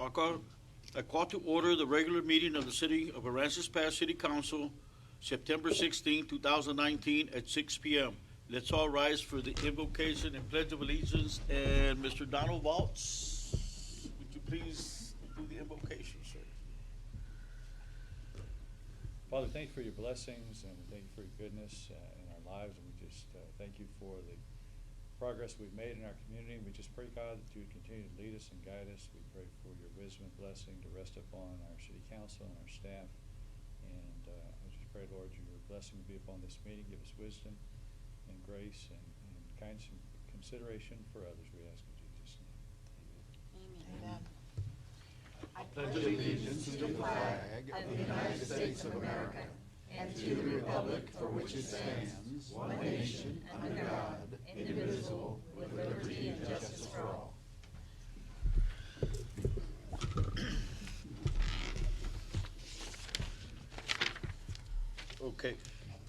I call to order the regular meeting of the City of Aransas Pass City Council, September 16, 2019, at 6 p.m. Let's all rise for the invocation and pledge of allegiance. And Mr. Donald Waltz, would you please do the invocation, sir? Father, thank you for your blessings and thank you for your goodness in our lives. And we just thank you for the progress we've made in our community. We just pray, God, that you would continue to lead us and guide us. We pray for your wisdom and blessing to rest upon our city council and our staff. And I just pray, Lord, your blessing would be upon this meeting. Give us wisdom and grace and kindness and consideration for others, we ask in Jesus' name. Amen. I pledge allegiance to the flag of the United States of America and to the republic for which it stands, one nation, under God, indivisible, with liberty and justice for all. Okay.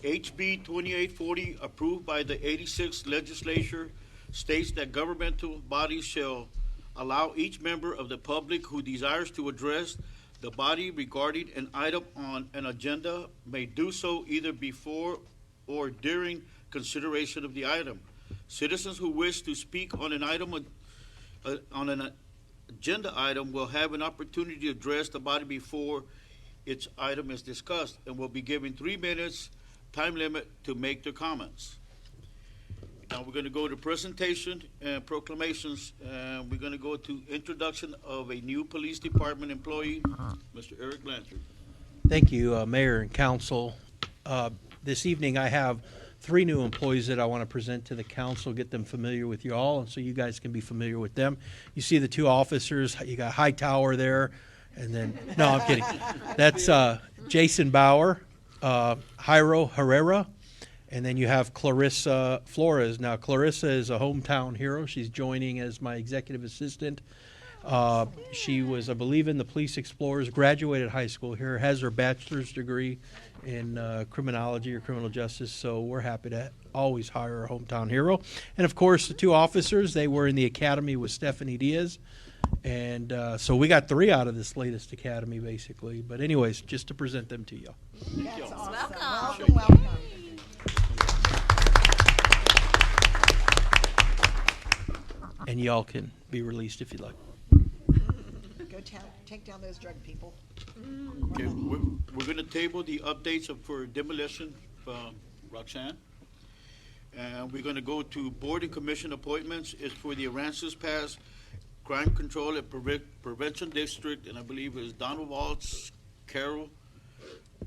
HB 2840, approved by the 86th Legislature, states that governmental bodies shall allow each member of the public who desires to address the body regarding an item on an agenda may do so either before or during consideration of the item. Citizens who wish to speak on an item on an agenda item will have an opportunity to address the body before its item is discussed and will be given 3 minutes time limit to make their comments. Now we're going to go to presentation and proclamations, and we're going to go to introduction of a new police department employee, Mr. Eric Blanchard. Thank you, Mayor and Council. This evening I have 3 new employees that I want to present to the council, get them familiar with you all, and so you guys can be familiar with them. You see the 2 officers. You got Hightower there, and then, no, I'm kidding. That's Jason Bauer, Jairo Herrera, and then you have Clarissa Flores. Now, Clarissa is a hometown hero. She's joining as my executive assistant. She was, I believe, in the Police Explorers, graduated high school here, has her bachelor's degree in criminology or criminal justice, so we're happy to always hire a hometown hero. And, of course, the 2 officers, they were in the academy with Stephanie Diaz. And so we got 3 out of this latest academy, basically. But anyways, just to present them to you. That's awesome. Welcome. Welcome. And y'all can be released if you like. Go take down those drug people. Okay, we're going to table the updates for demolition from Roxanne. And we're going to go to board and commission appointments. It's for the Aransas Pass Crime Control and Prevention District, and I believe it's Donald Waltz, Carol,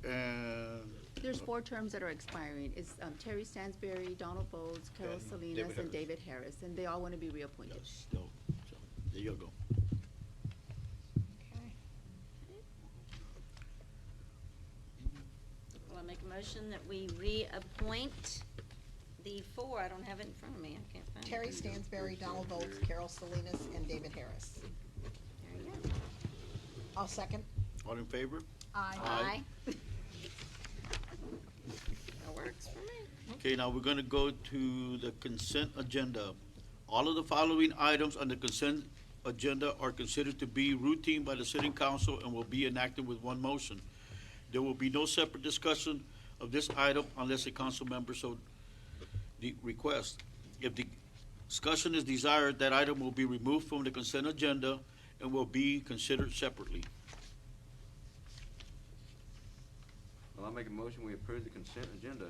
and There's 4 terms that are expiring. It's Terry Stansberry, Donald Bowles, Carol And Salinas, David and David Harris, and they all want to be reappointed. yes, no, so there you go. Okay. Well, I make a motion that we reappoint the 4. I don't have it in front of me. I can't find it. Terry Stansberry, Donald Bolts, Carol Salinas, and David Harris. There you go. I'll second. All in favor? Aye. That works for me. Okay, now we're going to go to the consent agenda. All of the following items on the consent agenda are considered to be routine by the City Council and will be enacted with one motion. There will be no separate discussion of this item unless a council member so request. If the discussion is desired, that item will be removed from the consent agenda and will be considered separately. Well, I'll make a motion, we approve the consent agenda.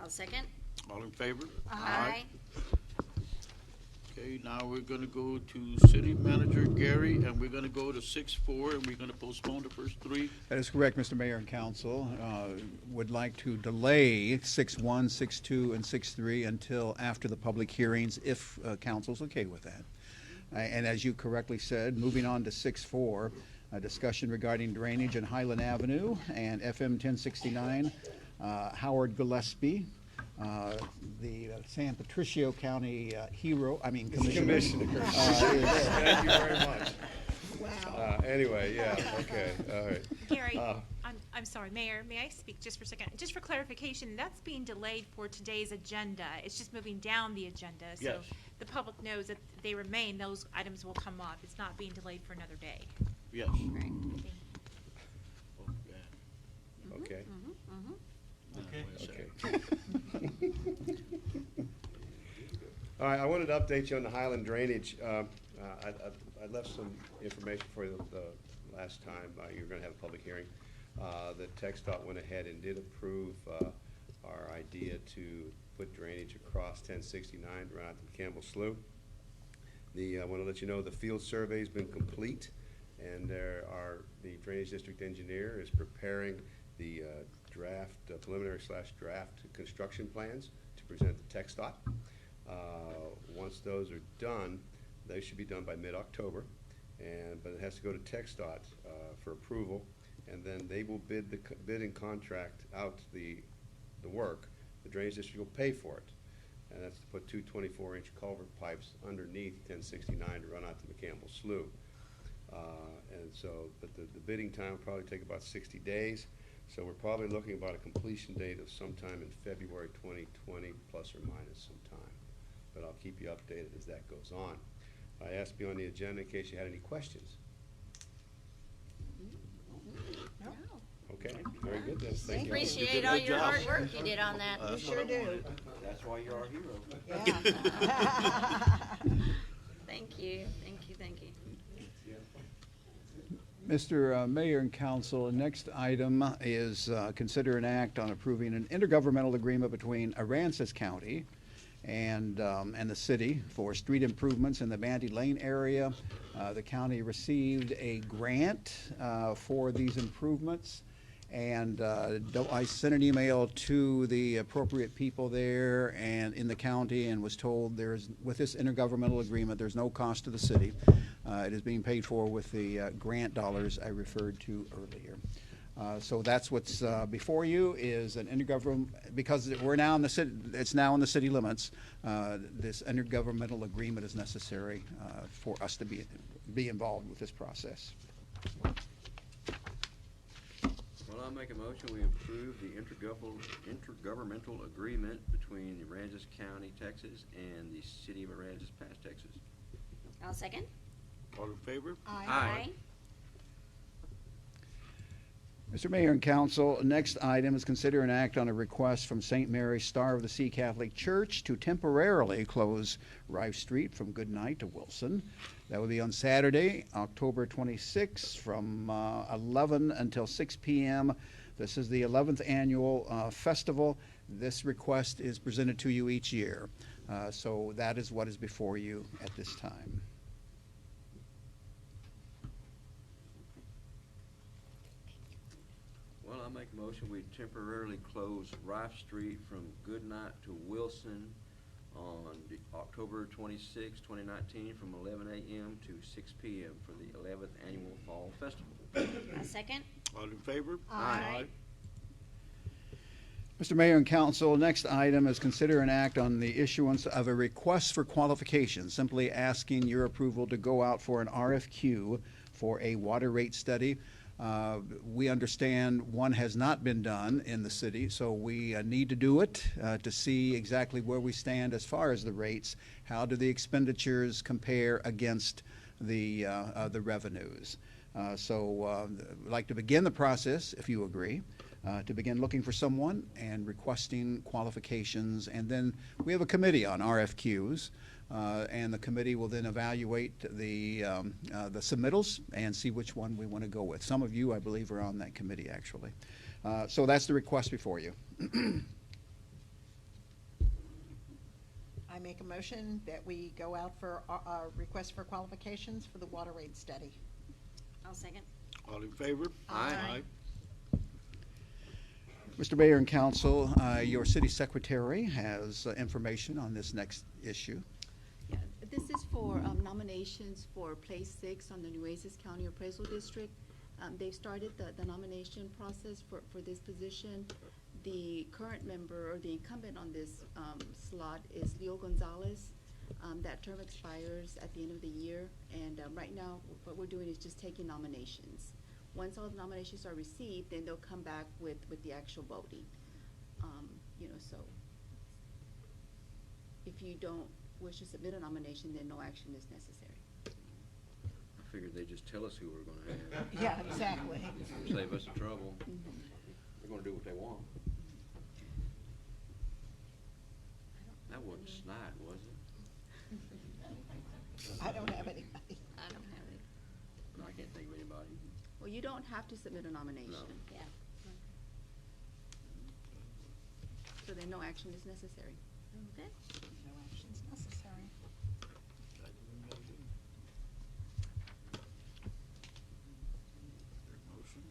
I'll second. All in favor? Aye. Okay, now we're gonna go to City Manager Gary, and we're gonna go to 6-4, and we're gonna postpone the first 3. That is correct, Mr. Mayor and Council. Would like to delay 6-1, 6-2, and 6-3 until after the public hearings, if council's okay with that. And as you correctly said, moving on to 6-4, a discussion regarding drainage in Highland Avenue and FM 1069, Howard Gillespie, the San Patricio County Commissioner. Thank you very much. Wow. Anyway, yeah, okay, all right. Gary, I'm sorry, Mayor, may I speak just for a second? Just for clarification, that's being delayed for today's agenda. It's just moving down the agenda. So Yes. the public knows that they remain, those items will come up. It's not being delayed for another day. Yes. Right. Oh, yeah. Okay, Okay. okay. All right, I wanted to update you on the Highland drainage. I left some information for you the last time you were gonna have a public hearing. The TxDOT went ahead and did approve our idea to put drainage across 1069 right out to Campbell Slough. I want to let you know the field survey's been complete, and the drainage district engineer is preparing the preliminary / draft construction plans to present to TxDOT. Once those are done, they should be done by mid-October, but it has to go to TxDOT for approval, and then they will bid and contract out the work. The drainage district will pay for it, and that's to put two 24-inch culvert pipes underneath 1069 to run out to McCampbell Slough. But the bidding time will probably take about 60 days, so we're probably looking about a completion date of sometime in February 2020, plus or minus some time. But I'll keep you updated as that goes on. I asked to be on the agenda in case you had any questions. Okay, very good then. Thank you. Appreciate all your hard work you did on that. You sure do. That's why you're our hero. Yeah. Thank you, thank you, thank you. Mr. Mayor and Council, the next item is consider an act on approving an intergovernmental agreement between Aransas County and the city for street improvements in the Bandy Lane area. The county received a grant for these improvements, and I sent an email to the appropriate people there and in the county and was told with this intergovernmental agreement, there's no cost to the city. It is being paid for with the grant dollars I referred to earlier. So that's what's before you is an intergovernmental, because we're now in the city, it's now in the city limits. This intergovernmental agreement is necessary for us to be involved with this process. Well, I'll make a motion, we approve the intergovernmental agreement between Aransas County, Texas, and the city of Aransas Pass, Texas. I'll second. All in favor? Aye. Mr. Mayor and Council, next item is consider an act on a request from St. Mary's Star of the Sea Catholic Church to temporarily close Rife Street from Goodnight to Wilson. That will be on Saturday, October 26th from 11 until 6 p.m. This is the 11th annual festival. This request is presented to you each year. So that is what is before you at this time. Well, I'll make a motion, we temporarily close Rife Street from Goodnight to Wilson on October 26, 2019, from 11 a.m. to 6 p.m. for the 11th Annual Fall Festival. I'll second. All in favor? Aye. Mr. Mayor and Council, next item is consider an act on the issuance of a request for qualifications, simply asking your approval to go out for an RFQ for a water rate study. We understand one has not been done in the city, so we need to do it to see exactly where we stand as far as the rates. How do the expenditures compare against the revenues? So I'd like to begin the process, if you agree, to begin looking for someone and requesting qualifications. And then we have a committee on RFQs. And the committee will then evaluate the submittals and see which one we want to go with. Some of you, I believe, are on that committee, actually. So that's the request before you. I make a motion that we go out for a request for qualifications for the water rate study. I'll second. All in favor? Aye. Mr. Mayor and Council, your city secretary has information on this next issue. Yeah, this is for nominations for Place 6 on the Nueces County Appraisal District. They've started the nomination process for this position. The current member, or the incumbent on this slot, is Leo Gonzalez. That term expires at the end of the year, and right now what we're doing is just taking nominations. Once all the nominations are received, then they'll come back with the actual voting. So if you don't wish to submit a nomination, then no action is necessary. figured they'd just tell us who we're gonna have. Yeah, exactly. Save us the trouble. They're gonna do what they want. That wasn't Snide, was it? I don't have anybody. I don't have it. No, I can't think of anybody. Well, you don't have to submit a nomination. Yeah. So then no action is necessary. Okay. No action's necessary. Motion?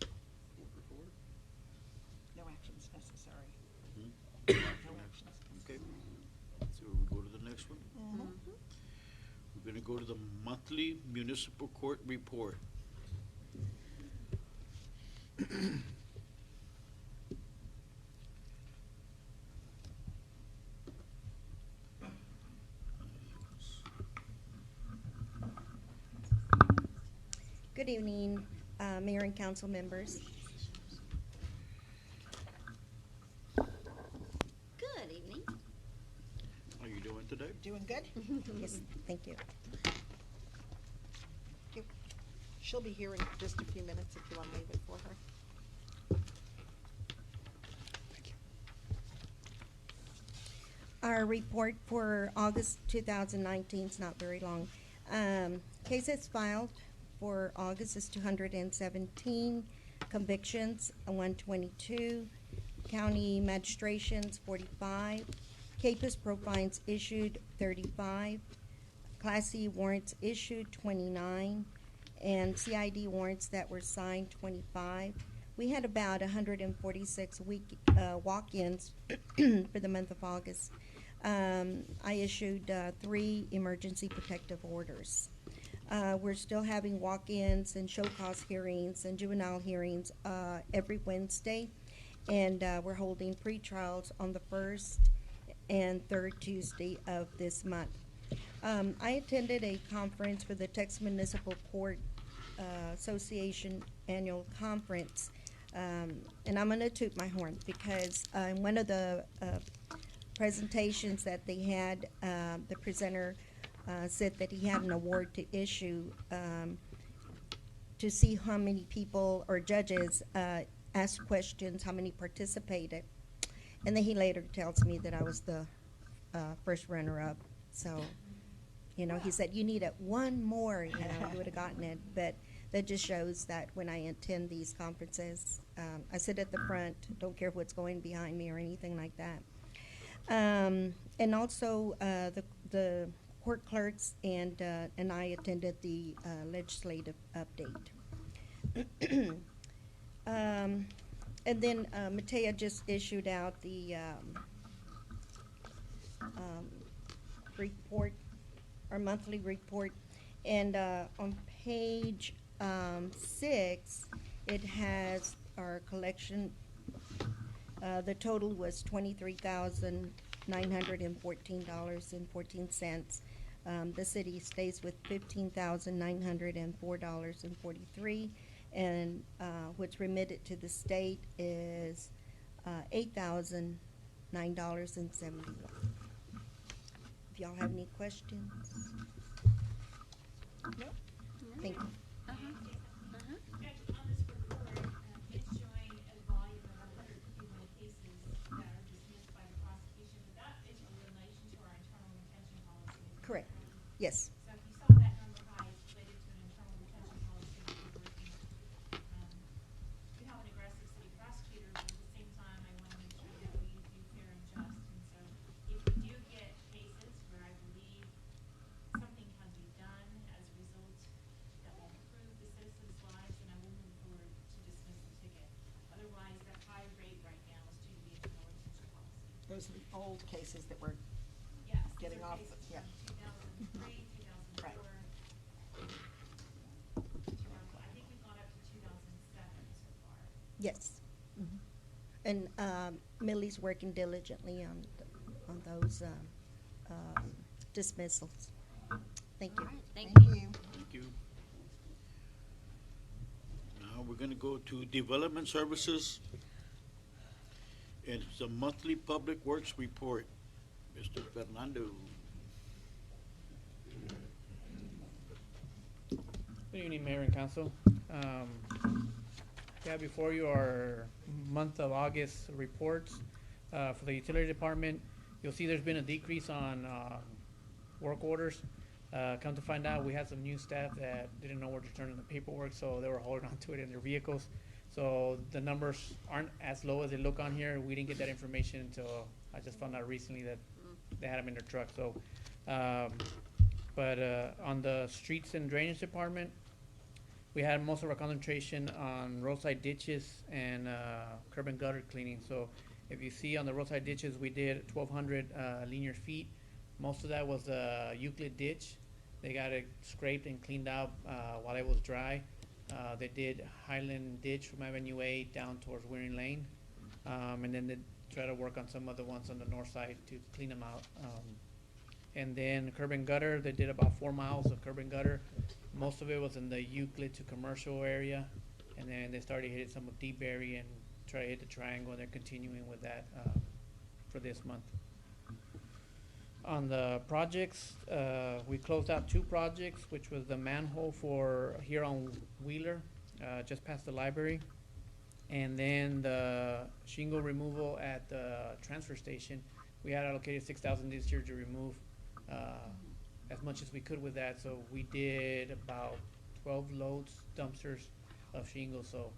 4 for 4? No action's necessary. Hmm? No action's Okay, necessary. so we go to the next one. Mhm. We're gonna go to the monthly municipal court report. Good evening, Mayor and council members. Good evening. How you doing today? Doing good? Yes, thank you. She'll be here in just a few minutes if you want to leave it for her. Our report for August 2019 is not very long. Cases filed for August is 217, convictions 122, county magistrations 45, CAPAS pro fines issued 35, Class C warrants issued 29, and CID warrants that were signed 25. We had about 146 walk-ins for the month of August. I issued 3 emergency protective orders. We're still having walk-ins and show cause hearings and juvenile hearings every Wednesday, and we're holding pre-trials on the 1st and 3rd Tuesday of this month. I attended a conference for the Texas Municipal Court Association Annual Conference, and I'm going to toot my horn because in one of the presentations that they had, the presenter said that he had an award to issue to see how many people or judges asked questions, how many participated. And then he later tells me that I was the first runner-up. So, you know, he said, you need it one more, you know, you would have gotten it. But that just shows that when I attend these conferences, I sit at the front, don't care what's going behind me or anything like that. And also, the court clerks and I attended the legislative update. And then Matea just issued out the report, our monthly report, and on page 6, it has our collection. The total was $23,914.14. The city stays with $15,904.43, and what's remitted to the state is $8,009.71. If y'all have any questions? No? Thank you. Judge, on this report, it's showing a volume of 151 cases that are dismissed by the prosecution, but that is in relation to our internal retention policy. Is that Correct. correct? Yes. So if you saw that number high, it's related to an internal retention policy that we're working on. We have an aggressive city prosecutor, but at the same time, I want to make sure that we do fair and just. And so if we do get cases where I believe something can be done as a result that will improve the citizens' lives, then I will move forward to dismiss the ticket. Otherwise, that high rate right now is due to the internal retention policy. Those are the old cases that were Yes. getting these are off, cases yeah. from 2003, 2004. Right. I think we've gone up to 2007 so far. Yes. And Millie's working diligently on those dismissals. Thank you. All right, thank Thank you. you. Thank you. Now we're gonna go to Development Services. And it's a monthly Public Works report. Mr. Fernando. Good evening, Mayor and Council. Yeah, before you are month of August reports for the utility department. You'll see there's been a decrease on work orders. Come to find out, we had some new staff that didn't know where to turn in the paperwork, so they were holding on to it in their vehicles. So the numbers aren't as low as they look on here. We didn't get that information until I just found out recently that they had them in their truck. So, but on the streets and drainage department, we had most of our concentration on roadside ditches and curb and gutter cleaning. So if you see on the roadside ditches, we did 1,200 linear feet. Most of that was Euclid ditch. They got it scraped and cleaned out while it was dry. They did Highland ditch from Avenue A down towards Wearing Lane. And then they try to work on some of the ones on the north side to clean them out. And then curb and gutter, they did about 4 miles of curb and gutter. Most of it was in the Euclid to commercial area. And then they started hitting some of Deeberry and try to hit the triangle, and they're continuing with that for this month. On the projects, we closed out 2 projects, which was the manhole for here on Wheeler, just past the library. And then the shingle removal at the transfer station. We had allocated 6,000 this year to remove as much as we could with that. So we did about 12 loads, dumpsters of shingles. So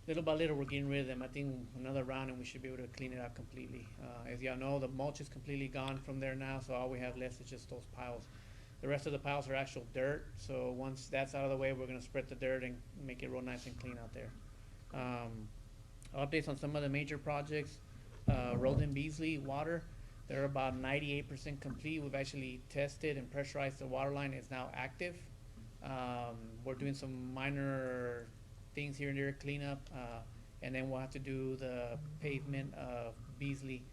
little by little, we're getting rid of them. I think another round and we should be able to clean it out completely. As y'all know, the mulch is completely gone from there now, so all we have left is just those piles. The rest of the piles are actual dirt, so once that's out of the way, we're gonna spread the dirt and make it real nice and clean out there. Updates on some of the major projects. Roden Beasley Water, they're about 98% complete. We've actually tested and pressurized the water line. It's now active. We're doing some minor things here and there, cleanup, and then we'll have to do the pavement of Beasley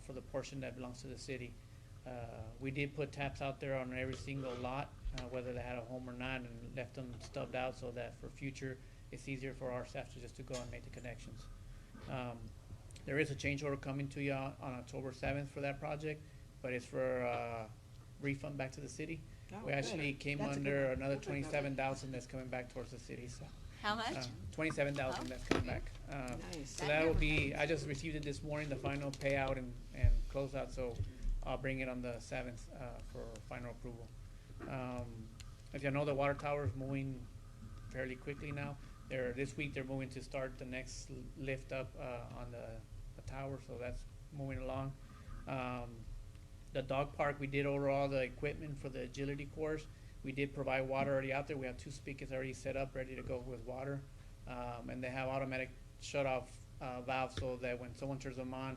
for the portion that belongs to the city. We did put taps out there on every single lot, whether they had a home or not, and left them stubbed out so that for future, it's easier for our staff to just to go and make the connections. There is a change order coming to you on October 7th for that project, but it's for refund back to the city. Oh, We good. actually came That's a good under one. another 27,000 that's coming back towards the city, so. How much? 27,000 Oh. that's coming back. Nice. So that will be, I just received it this morning, the final payout and closeout, so I'll bring it on the 7th for final approval. As you know, the water tower is moving fairly quickly now. This week they're moving to start the next lift up on the tower, so that's moving along. The dog park, we did order all the equipment for the agility course. We did provide water already out there. We have 2 speakers already set up, ready to go with water. And they have automatic shut-off valves so that when someone turns them on,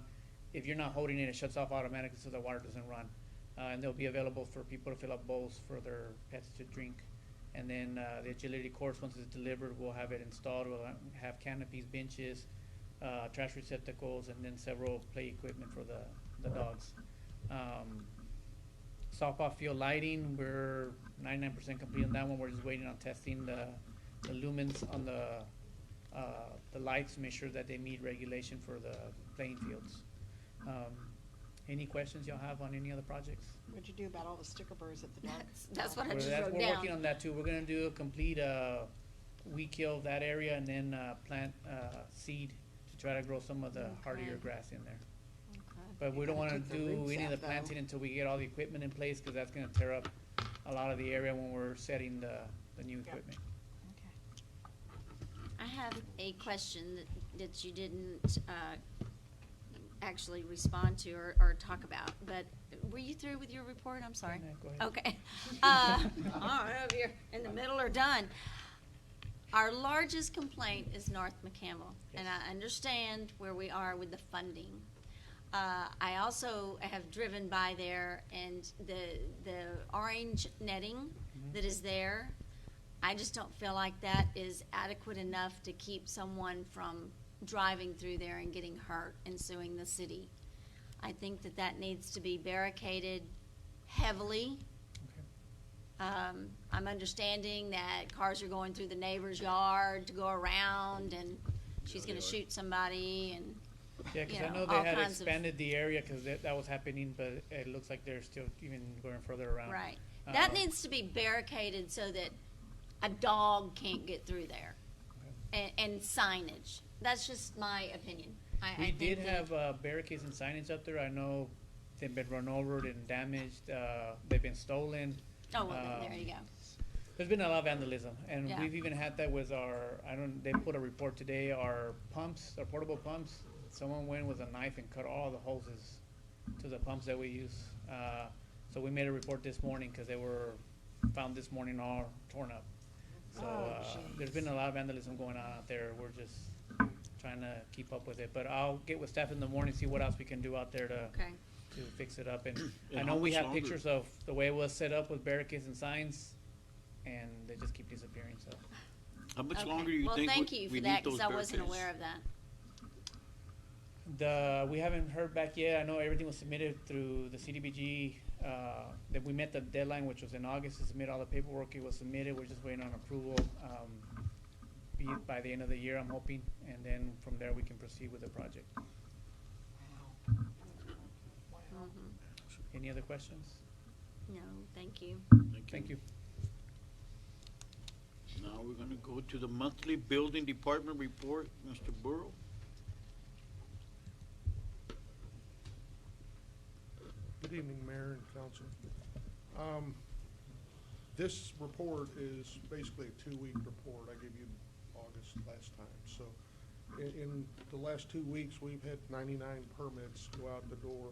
if you're not holding it, it shuts off automatically so the water doesn't run. And they'll be available for people to fill up bowls for their pets to drink. And then the agility course, once it's delivered, we'll have it installed. We'll have canopies, benches, trash receptacles, and then several play equipment for the dogs. Softball field lighting, we're 99% complete on that one. We're just waiting on testing the lumens on the lights to make sure that they meet regulation for the playing fields. Any questions y'all have on any other projects? What'd you do about all the sticker burrs at the dog? That's what I We're just that- wrote We're working down. on that too. We're gonna do a complete, weed kill of that area and then, plant, seed to try to grow some of the hardier Okay. grass in there. Okay. But we don't gotta wanna take the do roots any of the out, though. planting until we get all the equipment in place, cause that's gonna tear up a lot of the area when we're setting the new equipment. I have a question that you didn't actually respond to or talk about, but were you through with your report? I'm sorry. Yeah, go ahead. Okay. I don't know if you're in the middle or done. Our largest complaint is North McCampbell, and I understand where we are with the funding. I also have driven by there, and the orange netting that is there, I just don't feel like that is adequate enough to keep someone from driving through there and getting hurt and suing the city. I think that needs to be barricaded heavily. I'm understanding that cars are going through the neighbor's yard to go around, and she's gonna shoot somebody, and, Yeah, cause you I know, know they all had kinds of- expanded the area, cause that was happening, but it looks like they're still even going further around. right. That Uh, needs to be barricaded so that a dog can't get through there. And signage. That's just my opinion. I We think did that- have barricades and signage up there. I know they've been run over and damaged. They've been stolen. Oh, well, then there you go. There's been a lot of vandalism, and Yeah. we've even had that with they put a report today, our pumps, our portable pumps. Someone went with a knife and cut all the hoses to the pumps that we use. So we made a report this morning because they were found this morning all torn up. So there's been a lot of vandalism going on out there. We're just trying to keep up with it. But I'll get with staff in the morning, see what else we can do out there to Okay. fix it up. And I And know how we much have longer? pictures of the way it was set up with barricades and signs, and they just keep disappearing, so. How much Okay. longer do you Well, think thank we you for need that, those because I wasn't barricades? aware of that. We haven't heard back yet. I know everything was submitted through the CDBG, that we met the deadline, which was in August, to submit all the paperwork. It was submitted. We're just waiting on approval, be it by the end of the year, I'm hoping, and then from there we can proceed with the project. Mhm. Any other questions? No, thank you. Thank you. Now we're gonna go to the monthly building department report, Mr. Burrow. Good evening, Mayor and Council. This report is basically a 2-week report. I gave you August last time. So in the last 2 weeks, we've had 99 permits go out the door.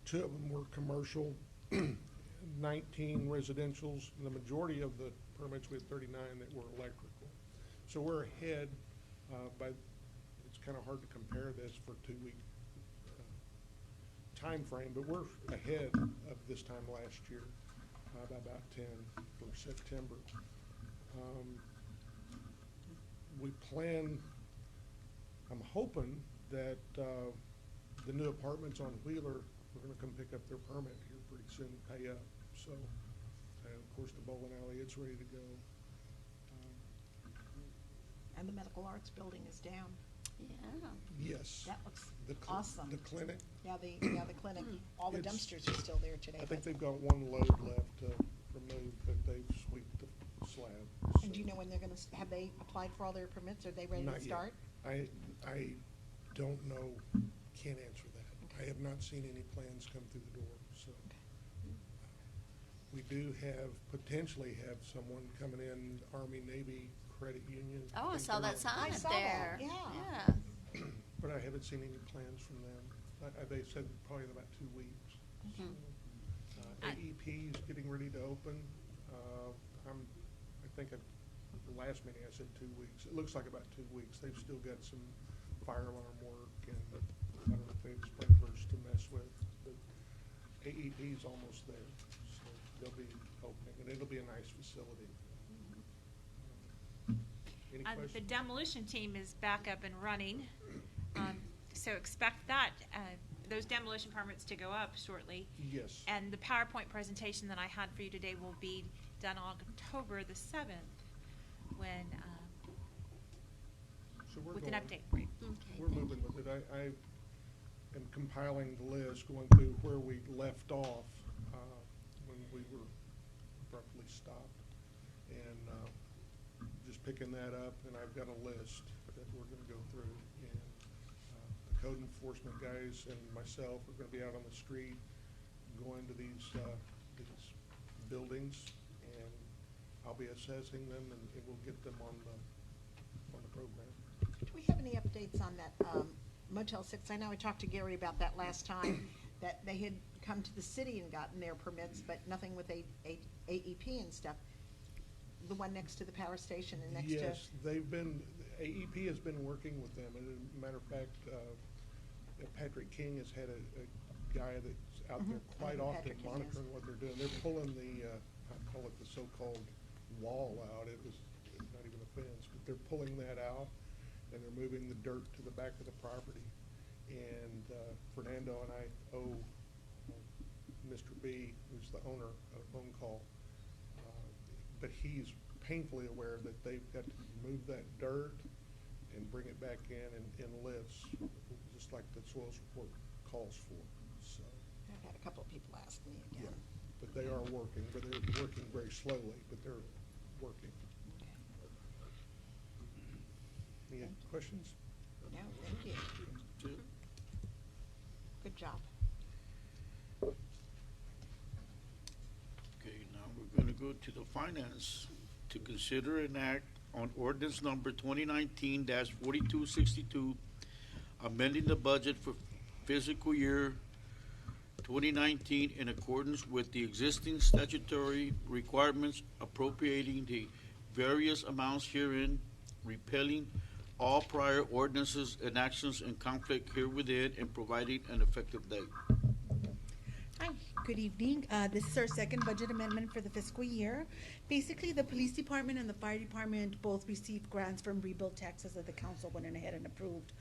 2 of them were commercial, 19 residentials. And the majority of the permits, we had 39 that were electrical. So we're ahead it's kind of hard to compare this for 2-week time frame, but we're ahead of this time last year by about 10 for September. We plan, I'm hoping that the new apartments on Wheeler, we're gonna come pick up their permit here pretty soon and pay up. So, and of course, the bowling alley, it's ready to go. And the medical arts building is down. Yeah. Yes. That looks The cl- awesome. The clinic, Yeah, the clinic. All the It's- dumpsters are still there today. I think but- they've got one load left to remove, but they've swept the slab. And do you know when they're gonna, have they applied for all their permits? Are they ready Not to yet. start? I don't know, can't answer that. I have not seen any plans come through the door, so. We do potentially have someone coming in, Army, Navy Credit Union. Oh, I think saw they're that on- sign I up saw there. that, yeah. Yeah. But I haven't seen any plans from them. They said probably in about 2 weeks. Mhm. AEP is getting ready to open. I think at the last meeting I said 2 weeks. It looks like about 2 weeks. They've still got some fire alarm work and I don't know if they have sprinklers to mess with, but AEP is almost there. So they'll be opening and it'll be a nice facility. Any The questions? demolition team is back up and running, so expect that, those demolition permits to go up shortly. Yes. And the PowerPoint presentation that I had for you today will be done on October the 7th, when, So we're with an going. update for you. Okay, We're thank moving you. with it. I am compiling the list, going through where we left off when we were abruptly stopped. And just picking that up, and I've got a list that we're gonna go through. And the code enforcement guys and myself are gonna be out on the street, going to these buildings, and I'll be assessing them, and we'll get them on the program. Do we have any updates on that Motel 6? I know I talked to Gary about that last time, that they had come to the city and gotten their permits, but nothing with AEP and stuff. The one next to the power station and next to. Yes, AEP has been working with them, and as a matter of fact, Patrick King has had a guy that's out there Mhm. quite I know often Patrick King is. monitoring what they're doing. They're pulling I call it the so-called wall out. It was not even a fence, but they're pulling that out, and they're moving the dirt to the back of the property. And Fernando and I owe Mr. B, who's the owner, a phone call. But he's painfully aware that they've got to remove that dirt and bring it back in lifts, just like the soils report calls for, so. I've had a couple of people ask me Yeah, again. but they are working, but they're working very slowly, but they're working. Any questions? No, thank you. Good job. Okay, now we're gonna go to the finance to consider an act on ordinance number 2019-4262, amending the budget for fiscal year 2019 in accordance with the existing statutory requirements, appropriating the various amounts herein, repealing all prior ordinances and actions in conflict herewithin, and providing an effective date. Hi, good evening. This is our second budget amendment for the fiscal year. Basically, the police department and the fire department both received grants from Rebuild Texas that the council went ahead and approved.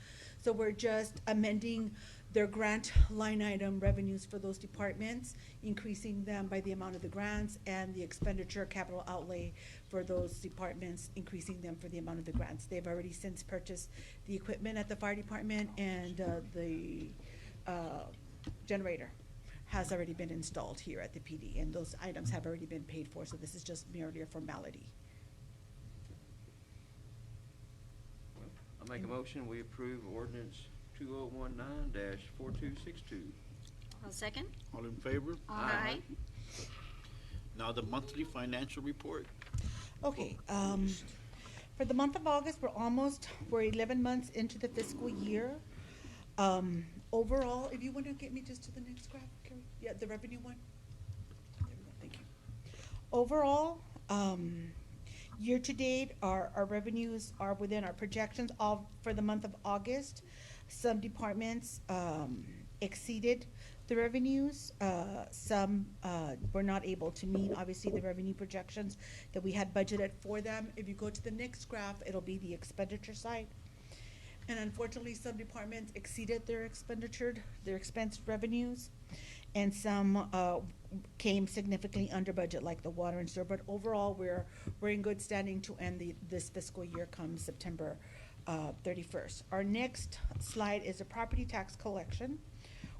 So we're just amending their grant line item revenues for those departments, increasing them by the amount of the grants, and the expenditure capital outlay for those departments, increasing them for the amount of the grants. They've already since purchased the equipment at the fire department, and the generator has already been installed here at the PD, and those items have already been paid for, so this is just merely a formality. I make a motion, we approve ordinance 2019-4262. I'll second. All in favor? Aye. Now the monthly financial report. Okay, for the month of August, we're 11 months into the fiscal year. Overall, if you want to get me just to the next graph, Carrie, yeah, the revenue one. There we go, thank you. Overall, year-to-date, our revenues are within our projections for the month of August. Some departments exceeded the revenues. Some were not able to meet, obviously, the revenue projections that we had budgeted for them. If you go to the next graph, it'll be the expenditure side. And unfortunately, some departments exceeded their expense revenues, and some came significantly under budget, like the water and sewer. But overall, we're in good standing to end this fiscal year come September 31st. Our next slide is a property tax collection.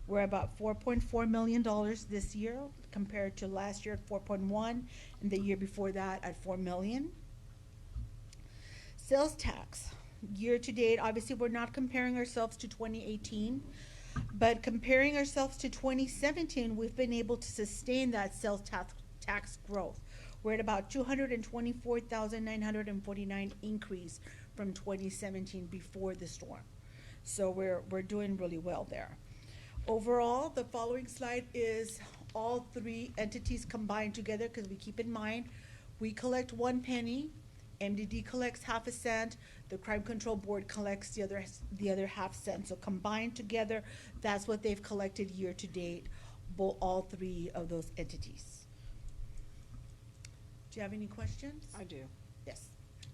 We're about $4.4 million this year compared to last year at 4.1, and the year before that at $4 million. Sales tax. Year to date, obviously, we're not comparing ourselves to 2018, but comparing ourselves to 2017, we've been able to sustain that sales tax growth. We're at about 224,949 increase from 2017 before the storm. So we're doing really well there. Overall, the following slide is all three entities combined together, because we keep in mind, we collect 1 penny, MDD collects half a cent, the Crime Control Board collects the other half cent. So combined together, that's what they've collected year to date, all three of those entities. Do you have any questions? I do. Yes.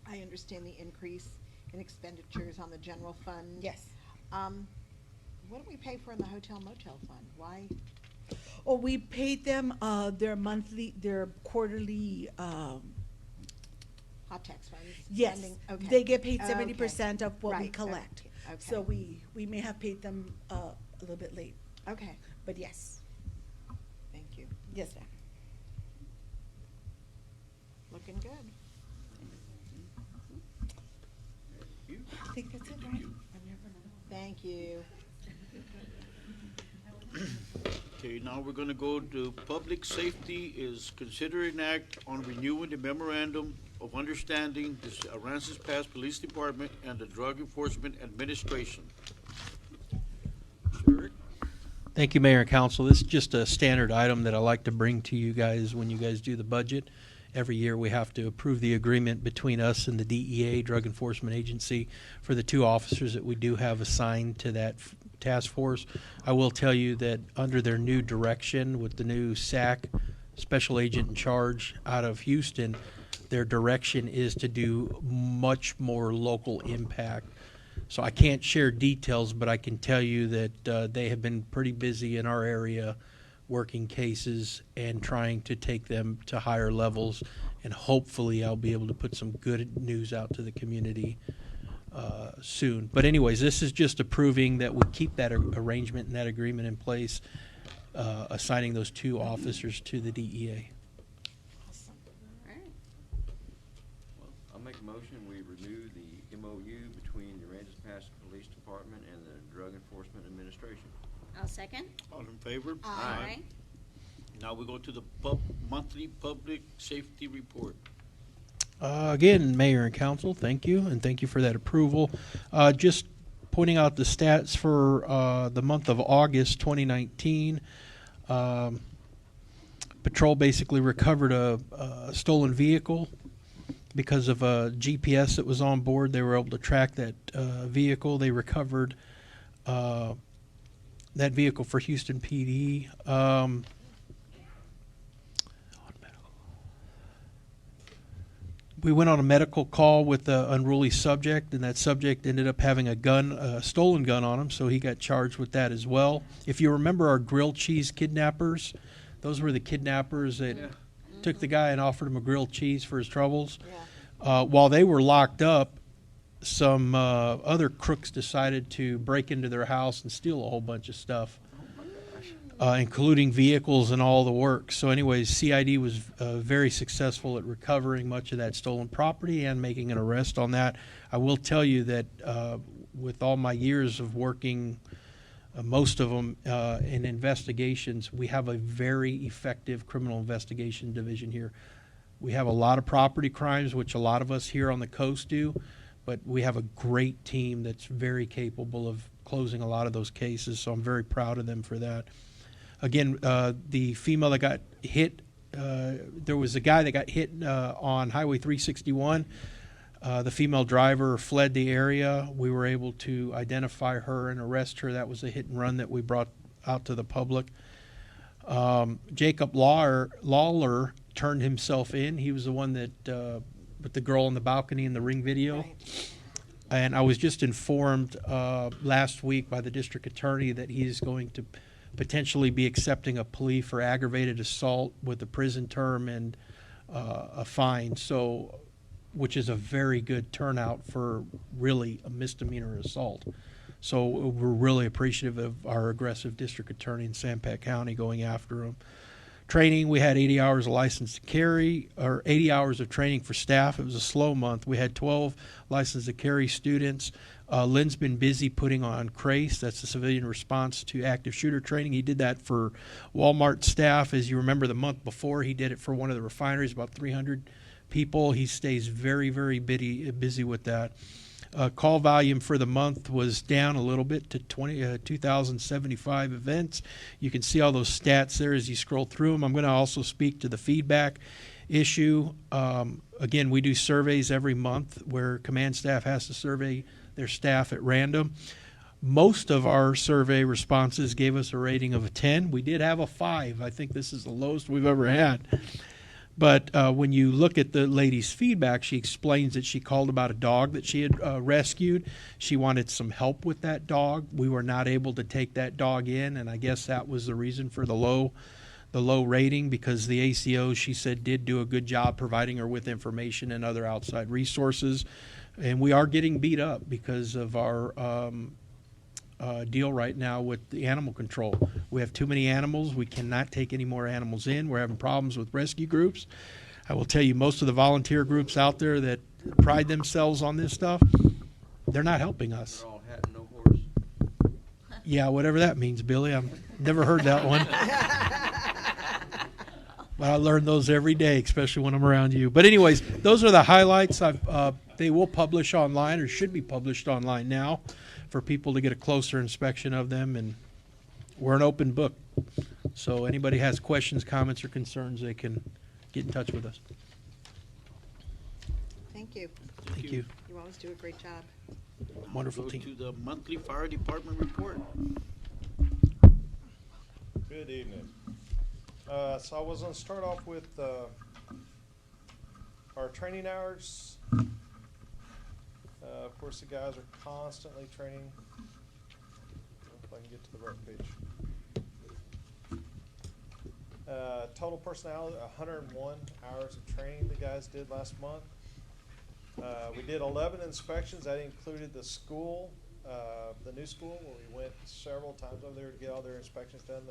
I understand the increase in expenditures on the general fund. Yes. What do we pay for in the hotel motel fund? Why? Oh, we paid them their quarterly. Hot tax funds? Yes, Funding? Okay. they get paid Okay. 70% of what we Right, collect. okay. So we may have paid them a little bit late, Okay, but yes, thank you. yes, ma'am. Looking good. I think that's it, right? Thank you. Okay, now we're gonna go to public safety is consider an act on renewing the memorandum of understanding the Aransas Pass Police Department and the Drug Enforcement Administration. Mr. Eric? Thank you, Mayor and Council. This is just a standard item that I like to bring to you guys when you guys do the budget. Every year, we have to approve the agreement between us and the DEA, Drug Enforcement Agency, for the 2 officers that we do have assigned to that task force. I will tell you that under their new direction with the new SAC, Special Agent in Charge out of Houston, their direction is to do much more local impact. So I can't share details, but I can tell you that they have been pretty busy in our area working cases and trying to take them to higher levels, and hopefully I'll be able to put some good news out to the community soon. But anyways, this is just approving that we keep that arrangement and that agreement in place, assigning those 2 officers to the DEA. Awesome. All right. renew the MOU between the Aransas Pass Police Department and the Drug Enforcement Administration. I'll second. All in favor? Aye. Now we go to the monthly public safety report. Again, Mayor and Council, thank you, and thank you for that approval. Just pointing out the stats for the month of August 2019. Patrol basically recovered a stolen vehicle. Because of a GPS that was on board, they were able to track that vehicle. They recovered that vehicle for Houston PD. We went on a medical call with an unruly subject, and that subject ended up having a gun, a stolen gun on him, so he got charged with that as well. If you remember our grilled cheese kidnappers, those were the kidnappers that took the guy and offered him a grilled cheese for his troubles. While they were locked up, some other crooks decided to break into their house and steal a whole bunch of stuff, including vehicles and all the work. So anyways, CID was very successful at recovering much of that stolen property and making an arrest on that. I will tell you that with all my years of working, most of them in investigations, we have a very effective criminal investigation division here. We have a lot of property crimes, which a lot of us here on the coast do, but we have a great team that's very capable of closing a lot of those cases, so I'm very proud of them for that. Again, the female that got hit, there was a guy that got hit on Highway 361. The female driver fled the area. We were able to identify her and arrest her. That was a hit and run that we brought out to the public. Jacob Lawler turned himself in. He was the one that, with the girl on the balcony in the Ring video. Right. And I was just informed last week by the district attorney that he's going to potentially be accepting a plea for aggravated assault with a prison term and a fine. So, which is a very good turnout for really a misdemeanor assault. So we're really appreciative of our aggressive district attorney in Sanpete County going after him. Training, we had 80 hours of license to carry, or 80 hours of training for staff. It was a slow month. We had 12 license to carry students. Lynn's been busy putting on CRACE, that's the civilian response to active shooter training. He did that for Walmart staff. As you remember, the month before, he did it for one of the refineries, about 300 people. He stays very, very busy with that. Call volume for the month was down a little bit to 2,075 events. You can see all those stats there as you scroll through them. I'm going to also speak to the feedback issue. Again, we do surveys every month where command staff has to survey their staff at random. Most of our survey responses gave us a rating of a 10. We did have a 5. I think this is the lowest we've ever had. But when you look at the lady's feedback, she explains that she called about a dog that she had rescued. She wanted some help with that dog. We were not able to take that dog in, and I guess that was the reason for the low rating, because the ACO, she said, did do a good job providing her with information and other outside resources. And we are getting beat up because of our deal right now with the animal control. We have too many animals. We cannot take any more animals in. We're having problems with rescue groups. I will tell you, most of the volunteer groups out there that pride themselves on this stuff, they're not helping us. They're all hat and no horse. Yeah, whatever that means, Billy. I've never heard that one. But I learn those every day, especially when I'm around you. But anyways, those are the highlights. They will publish online, or should be published online now, for people to get a closer inspection of them. And we're an open book. So anybody has questions, comments, or concerns, they can get in touch with us. Thank you. Thank you. You always do a great job. Wonderful Go team. to the monthly fire department report. Good evening. So I was going to start off with our training hours. Of course, the guys are constantly training. If I can get to the right page. Total personnel, 101 hours of training the guys did last month. We did 11 inspections. That included the school, the new school, where we went several times over there to get all their inspections done.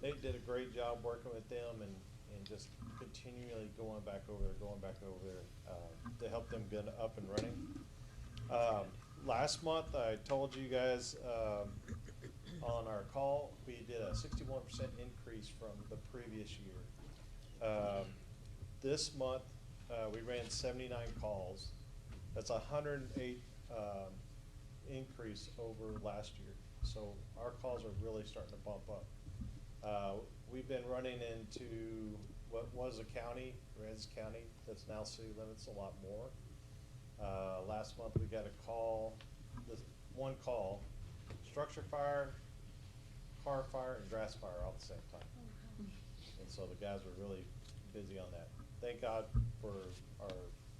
They did a great job working with them, and and just continually going back over there, to help them get up and running. Last month, I told you guys, on our call, we did a 61% increase from the previous year. This month, we ran 79 calls. That's 108 increase over last year. So our calls are really starting to bump up. We've been running into what was a county, Aransas County, that's now city limits, a lot more. Last month we got a call, one call, structure fire, car fire, and grass fire all at the same time. And so the guys were really busy on that. Thank God for our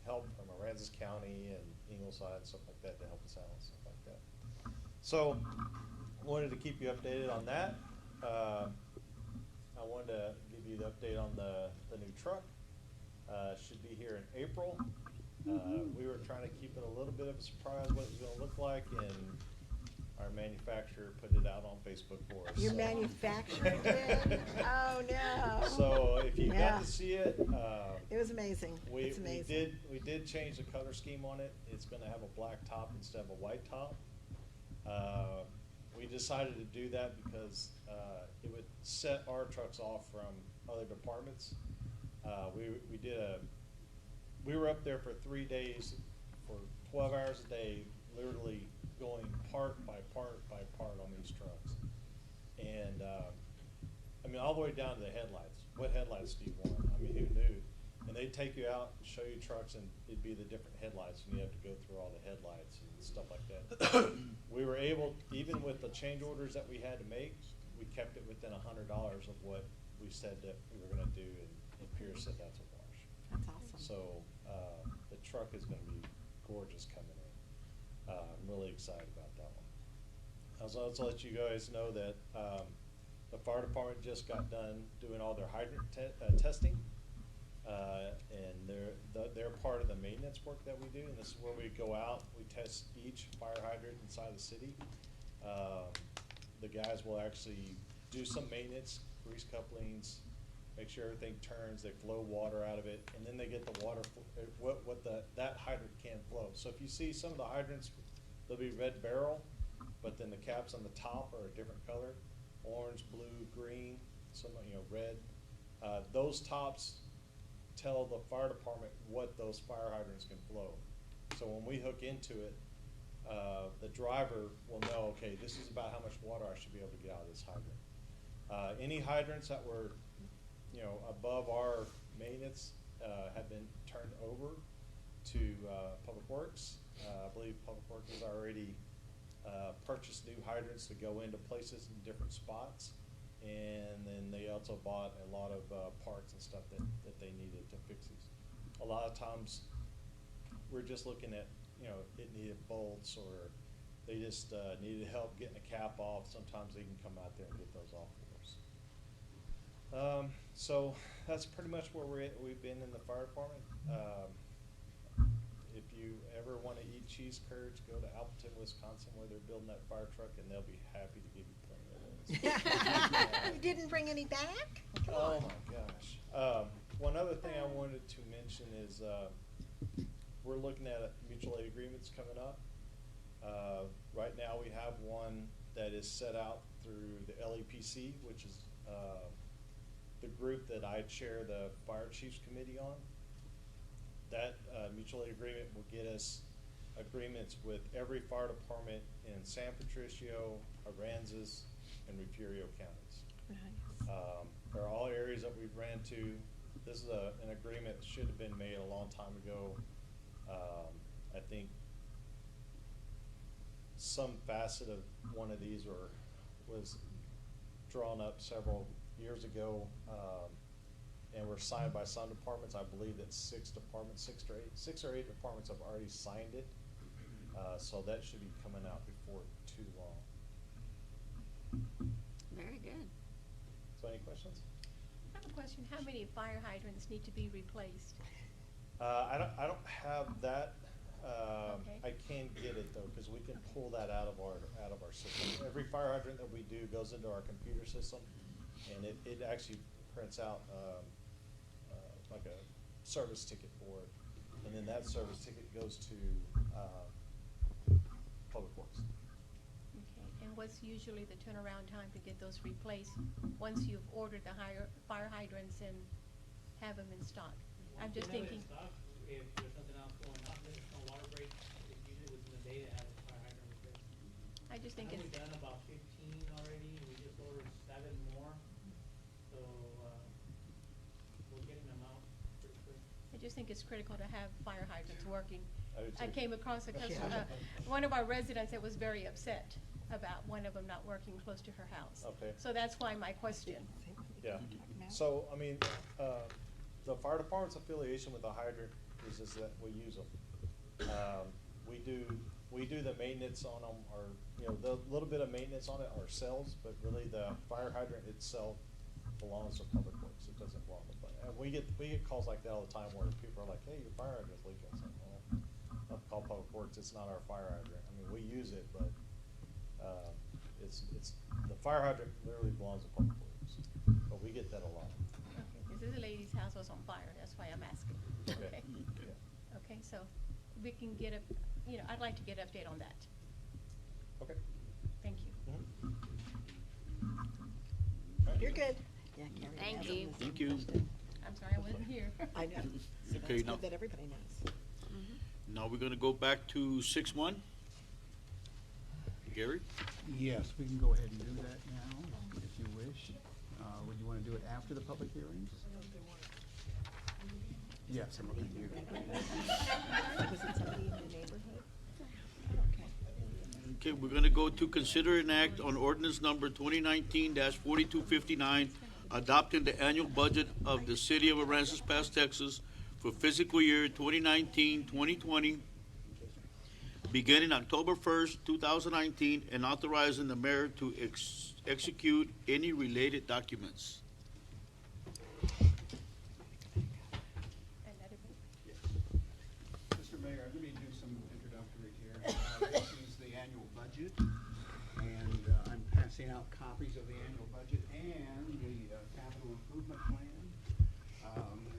help from Aransas County and Ingleside and stuff like that to help us out and stuff like that. So, wanted to keep you updated on that. I wanted to give you the update on the new truck. Should be here in April. We were trying to keep it a little bit of a surprise what it was gonna look like, and our manufacturer put it out on Facebook for us. Your so. manufacturer did? Oh, no. So if you Yeah. got to see it, It was amazing. It's amazing. we did change the color scheme on it. It's gonna have a black top instead of a white top. We decided to do that because, it would set our trucks off from other departments. We were up there for 3 days for 12 hours a day, literally going part by part by part on these trucks. And, I mean, all the way down to the headlights. What headlights do you want? I mean, who knew? And they'd take you out and show you trucks, and it'd be the different headlights, and you have to go through all the headlights and stuff like that. We were able, even with the change orders that we had to make, we kept it within $100 of what we said that we were gonna do, and Pierce said that's a wash. That's awesome. So, the truck is gonna be gorgeous coming in. I'm really excited about that one. I was also let you guys know that, the fire department just got done doing all their hydrant testing. And they're part of the maintenance work that we do, and this is where we go out, we test each fire hydrant inside the city. The guys will actually do some maintenance, grease couplings, make sure everything turns, they flow water out of it, and then they get the water, that hydrant can flow. So if you see some of the hydrants, they'll be red barrel, but then the caps on the top are a different color, orange, blue, green, some, red. Those tops tell the fire department what those fire hydrants can flow. So when we hook into it, the driver will know, okay, this is about how much water I should be able to get out of this hydrant. Any hydrants that were, above our maintenance, have been turned over to, Public Works. I believe Public Works has already, purchased new hydrants to go into places in different spots. And then they also bought a lot of parts and stuff that they needed to fix these. A lot of times, we're just looking at, it needed bolts, or they just needed help getting a cap off. Sometimes they can come out there and get those off for us. So that's pretty much where we've been in the fire department. If you ever want to eat cheese curds, go to Appleton, Wisconsin, where they're building that fire truck, and they'll be happy to give you plenty of those. You didn't bring any back? Come Oh on. my gosh. One other thing I wanted to mention is, we're looking at mutual aid agreements coming up. Right now, we have one that is set out through the LEPC, which is, the group that I chair the Fire Chiefs Committee on. That, mutual aid agreement will get us agreements with every fire department in San Patricio, Aransas, and Refugio counties. They're all areas that we've ran to. This is an agreement that should have been made a long time ago. I think some facet of one of these was drawn up several years ago, and were signed by some departments. I believe that 6 or 8 departments have already signed it. So that should be coming out before too long. Very good. So any questions? I have a question. How many fire hydrants need to be replaced? I don't have that. Okay. I can get it though, because we can pull that out of our system. Every fire hydrant that we do goes into our computer system, and it actually prints out like a service ticket for it. And then that service ticket goes to, Public Works. Okay, and what's usually the turnaround time to get those replaced, once you've ordered the fire hydrants and have them in stock? I'm just thinking, If there's something else going on, there's no water break, it's usually within the day to have the fire hydrant repaired. I just think it's, We've done about 15 already, and we just ordered 7 more, so, we're getting them out pretty quick. I just think it's critical to have fire hydrants working. I do I too. came across a customer, one of our residents that was very upset about one of them not working close to her house. Okay. So that's why my question. Yeah, so, I mean, the fire department's affiliation with the hydrant is just that we use them. We do the maintenance on them, or, you know, the little bit of maintenance on it ourselves, but really the fire hydrant itself belongs to Public Works, it doesn't belong to fire. And we get calls like that all the time where people are like, hey, your fire hydrant's leaking. It's like, well, I'll call Public Works, it's not our fire hydrant. I mean, we use it, but, the fire hydrant literally belongs to Public Works, but we get that a lot. Okay, this lady's house was on fire, that's why I'm asking. Okay. Okay, Yeah. okay, so we can get I'd like to get an update on that. Okay. Thank you. You're good. Yeah, Gary Thank has you. it. Thank you. I'm sorry, I wasn't here. I know. So Okay, that's now- good that everybody knows. Now we're gonna go back to 6-1. Gary? Yes, we can go ahead and do that now, if you wish. Would you want to do it after the public hearings? Yes, I'm looking at you. Was it somebody in the neighborhood? Okay. Okay, we're gonna go to consider an act on ordinance number 2019-4259, adopting the annual budget of the city of Aransas Pass, Texas for fiscal year 2019-2020, beginning October 1st, 2019, and authorizing the mayor to execute any related documents. Mr. Mayor, let me do some introductory here. This is the annual budget, and I'm passing out copies of the annual budget and the capital improvement plan.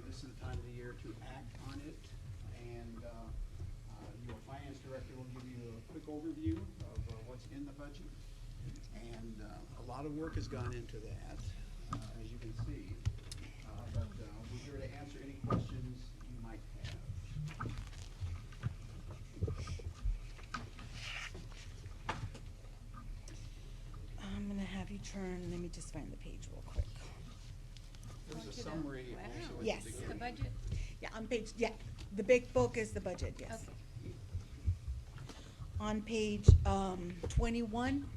This is the time of the year to act on it, and your finance director will give you a quick overview of what's in the budget. And a lot of work has gone into that, as you can see. But we're here to answer any questions you might have. I'm gonna have you turn, let me just find the page real quick. There's a summary also at the Yes. beginning. The budget? Yeah, on page, yeah, the big book is the budget, yes. Okay. On page 21.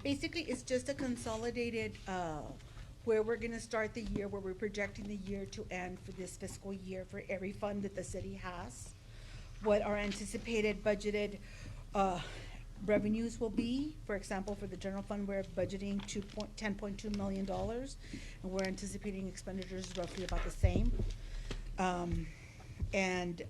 Basically, it's just a consolidated, where we're gonna start the year, where we're projecting the year to end for this fiscal year for every fund that the city has. What our anticipated budgeted, revenues will be. For example, for the general fund, we're budgeting $10.2 million, and we're anticipating expenditures roughly about the same. And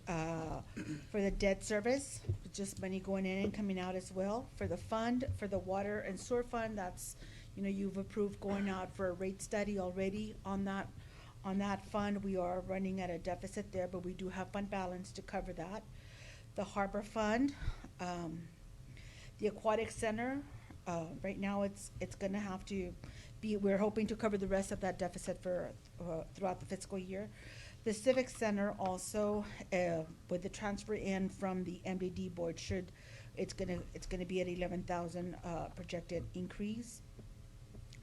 for the debt service, just money going in and coming out as well. For the fund, for the water and sewer fund, that's, you've approved going out for a rate study already on that fund. We are running at a deficit there, but we do have fund balance to cover that. The harbor fund, the aquatic center, right now it's gonna have to be, we're hoping to cover the rest of that deficit for, throughout the fiscal year. The civic center also, with the transfer in from the MDD board, it's gonna be at 11,000, projected increase.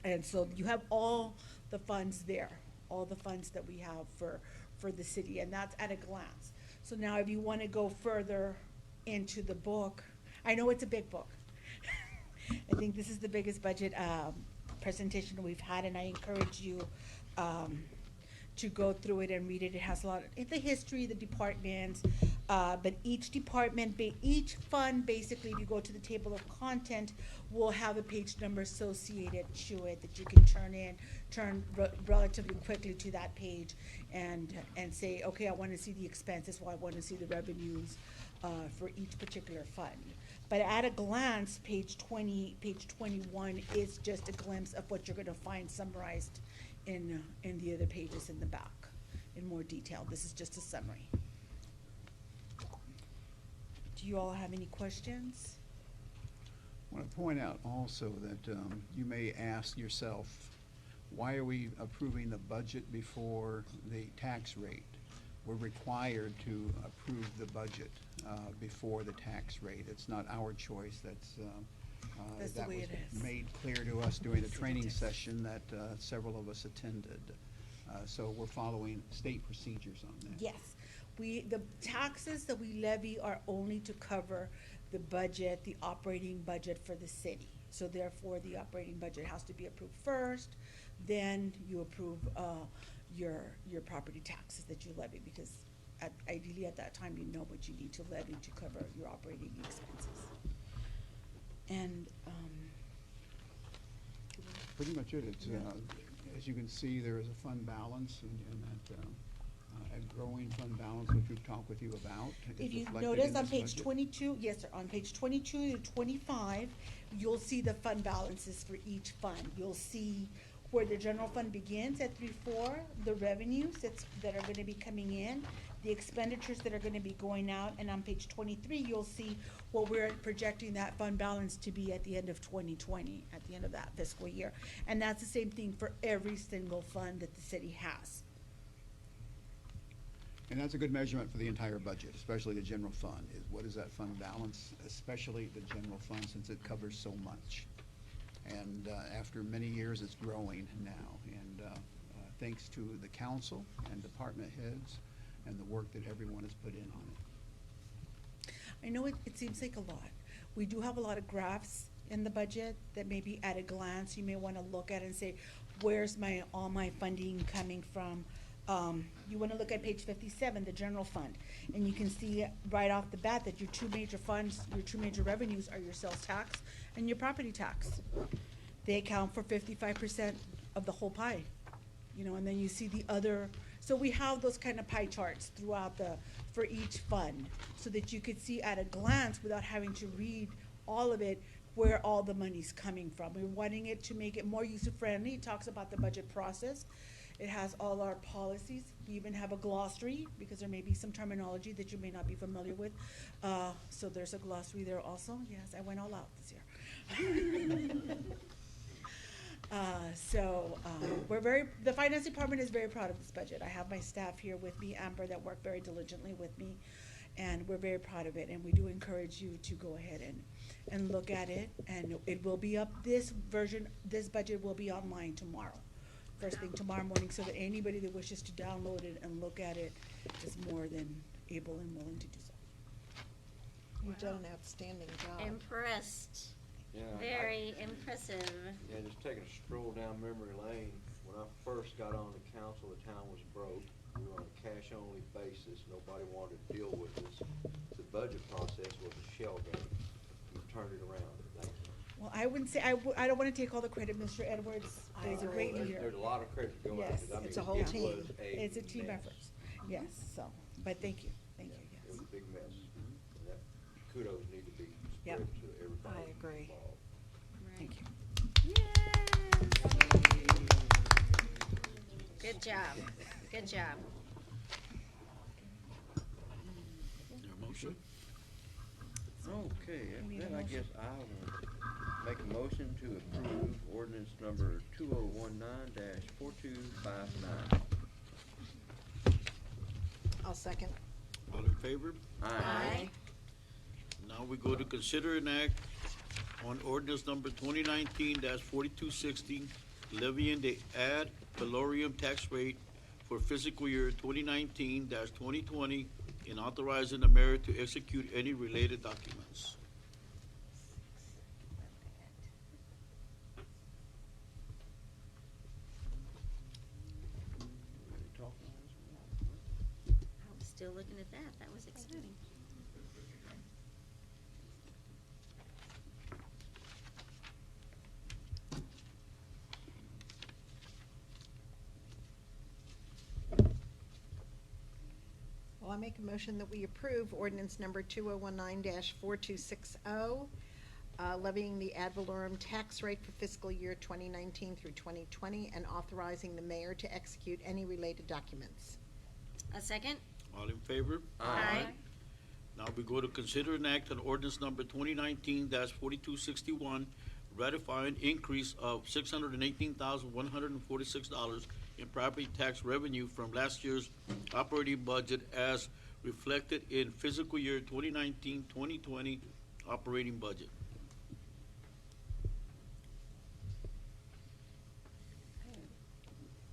And so you have all the funds there, all the funds that we have for the city, and that's at a glance. So now if you wanna go further into the book, I know it's a big book. I think this is the biggest budget, presentation we've had, and I encourage you, to go through it and read it. It has a lot of the history, the departments, but each department, each fund, basically, if you go to the table of content, will have a page number associated to it that you can turn relatively quickly to that page and say, okay, I want to see the expenses, well, I want to see the revenues, for each particular fund. But at a glance, page 21 is just a glimpse of what you're gonna find summarized in the other pages in the back in more detail. This is just a summary. Do you all have any questions? I want to point out also that you may ask yourself, why are we approving the budget before the tax rate? We're required to approve the budget before the tax rate. It's not our choice. That's the that way was it is. made clear to us during the training session that several of us attended. So we're following state procedures on that. Yes, the taxes that we levy are only to cover the budget, the operating budget for the city. So therefore, the operating budget has to be approved first, then you approve, your property taxes that you levy, because ideally at that time, you know what you need to levy to cover your operating expenses. And, Pretty much it. It's, as you can see, there is a fund balance and that, a growing fund balance, which we've talked with you about. is if you reflected notice in on this page budget. 22, yes, sir, on page 22 to 25, you'll see the fund balances for each fund. You'll see where the general fund begins at 3.4, the revenues that are gonna be coming in, the expenditures that are gonna be going out, and on page 23, you'll see what we're projecting that fund balance to be at the end of 2020, at the end of that fiscal year. And that's the same thing for every single fund that the city has. And that's a good measurement for the entire budget, especially the general fund, is what is that fund balance, especially the general fund, since it covers so much. And after many years, it's growing now. And thanks to the council and department heads and the work that everyone has put in on it. I know it seems like a lot. We do have a lot of graphs in the budget that maybe at a glance you may want to look at and say, where's all my funding coming from? You want to look at page 57, the general fund, and you can see right off the bat that your two major funds, your two major revenues are your sales tax and your property tax. They account for 55% of the whole pie, and then you see the other. So we have those kind of pie charts throughout for each fund, so that you could see at a glance without having to read all of it, where all the money's coming from. We're wanting it to make it more user-friendly. It talks about the budget process. It has all our policies. We even have a glossary, because there may be some terminology that you may not be familiar with. So there's a glossary there also. Yes, I went all out this year. The finance department is very proud of this budget. I have my staff here with me, Amber, that work very diligently with me, and we're very proud of it. And we do encourage you to go ahead and look at it. And it will be up, this budget will be online tomorrow. First thing tomorrow morning, so that anybody that wishes to download it and look at it is more than able and willing to do so. You've done an outstanding job. Impressed. Yeah, Very impressive. Yeah, just taking a stroll down memory lane, when I first got on the council, the town was broke. We were on a cash-only basis. Nobody wanted to deal with us. The budget process was a shell game. You turned it around. Thank you. Well, I wouldn't say, I don't want to take all the credit, Mr. Edwards. I He's a agree. great leader. There's a lot of credit to go out. Yes, I mean, it's a whole it team. was It's a team mess. effort. Yes, so, but thank you. It was a big mess. And that kudos need to be Yep. spread to everybody. I agree. involved. Thank you. Good job. Good job. Your motion? Okay, We need a then I motion. guess I will make a motion to approve ordinance number 2019-4259. I'll second. All in favor? Aye. Now we go to consider an act on ordinance number 2019-4260, levying the ad valorem tax rate for fiscal year 2019-2020 and authorizing the mayor to execute any related documents. I was still looking at that. That was exciting. Well, I make a motion that we approve ordinance number 2019-4260, levying the ad valorem tax rate for fiscal year 2019 through 2020 and authorizing the mayor to execute any related documents. A second? All in favor? Aye. Now we go to consider an act on ordinance number 2019-4261, ratifying increase of $618,146 in property tax revenue from last year's operating budget as reflected in fiscal year 2019-2020 operating budget.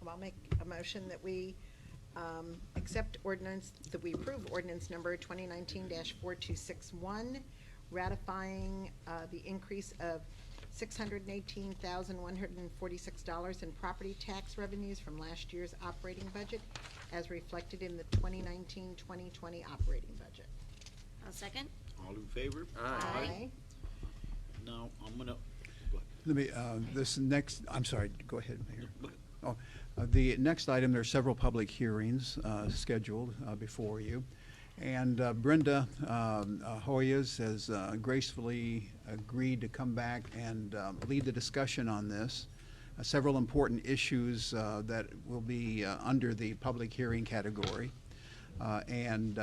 I'll make a motion that we accept ordinance, that we approve ordinance number 2019-4261, ratifying the increase of $618,146 in property tax revenues from last year's operating budget as reflected in the 2019-2020 operating budget. A second? All in favor? Aye. Now, I'm gonna, Let me, this next, I'm sorry, go ahead, Mayor. Oh, the next item, there are several public hearings scheduled before you. And Brenda Hoyas has gracefully agreed to come back and lead the discussion on this. Several important issues that will be under the public hearing category. And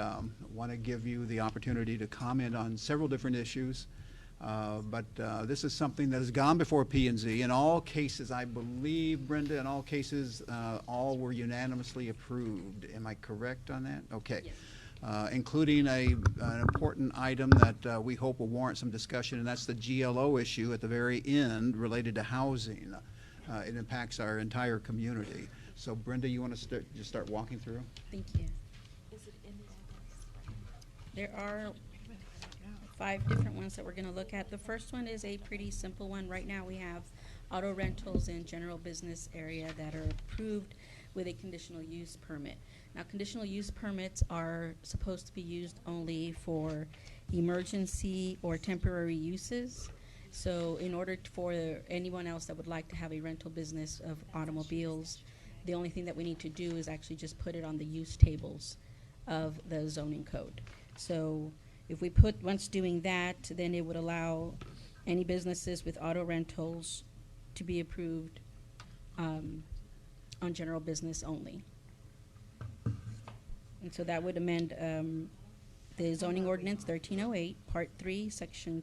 want to give you the opportunity to comment on several different issues. But this is something that has gone before P&Z. In all cases, I believe, Brenda, in all cases, all were unanimously approved. Am I correct on that? Okay. Yes. Including an important item that we hope will warrant some discussion, and that's the GLO issue at the very end related to housing. It impacts our entire community. So Brenda, you want to just start walking through? Thank you. There are 5 different ones that we're going to look at. The first one is a pretty simple one. Right now we have auto rentals in general business area that are approved with a conditional use permit. Now, conditional use permits are supposed to be used only for emergency or temporary uses. So in order for anyone else that would like to have a rental business of automobiles, the only thing that we need to do is actually just put it on the use tables of the zoning code. So if we put, once doing that, then it would allow any businesses with auto rentals to be approved on general business only. And so that would amend the zoning ordinance 1308, Part 3, Section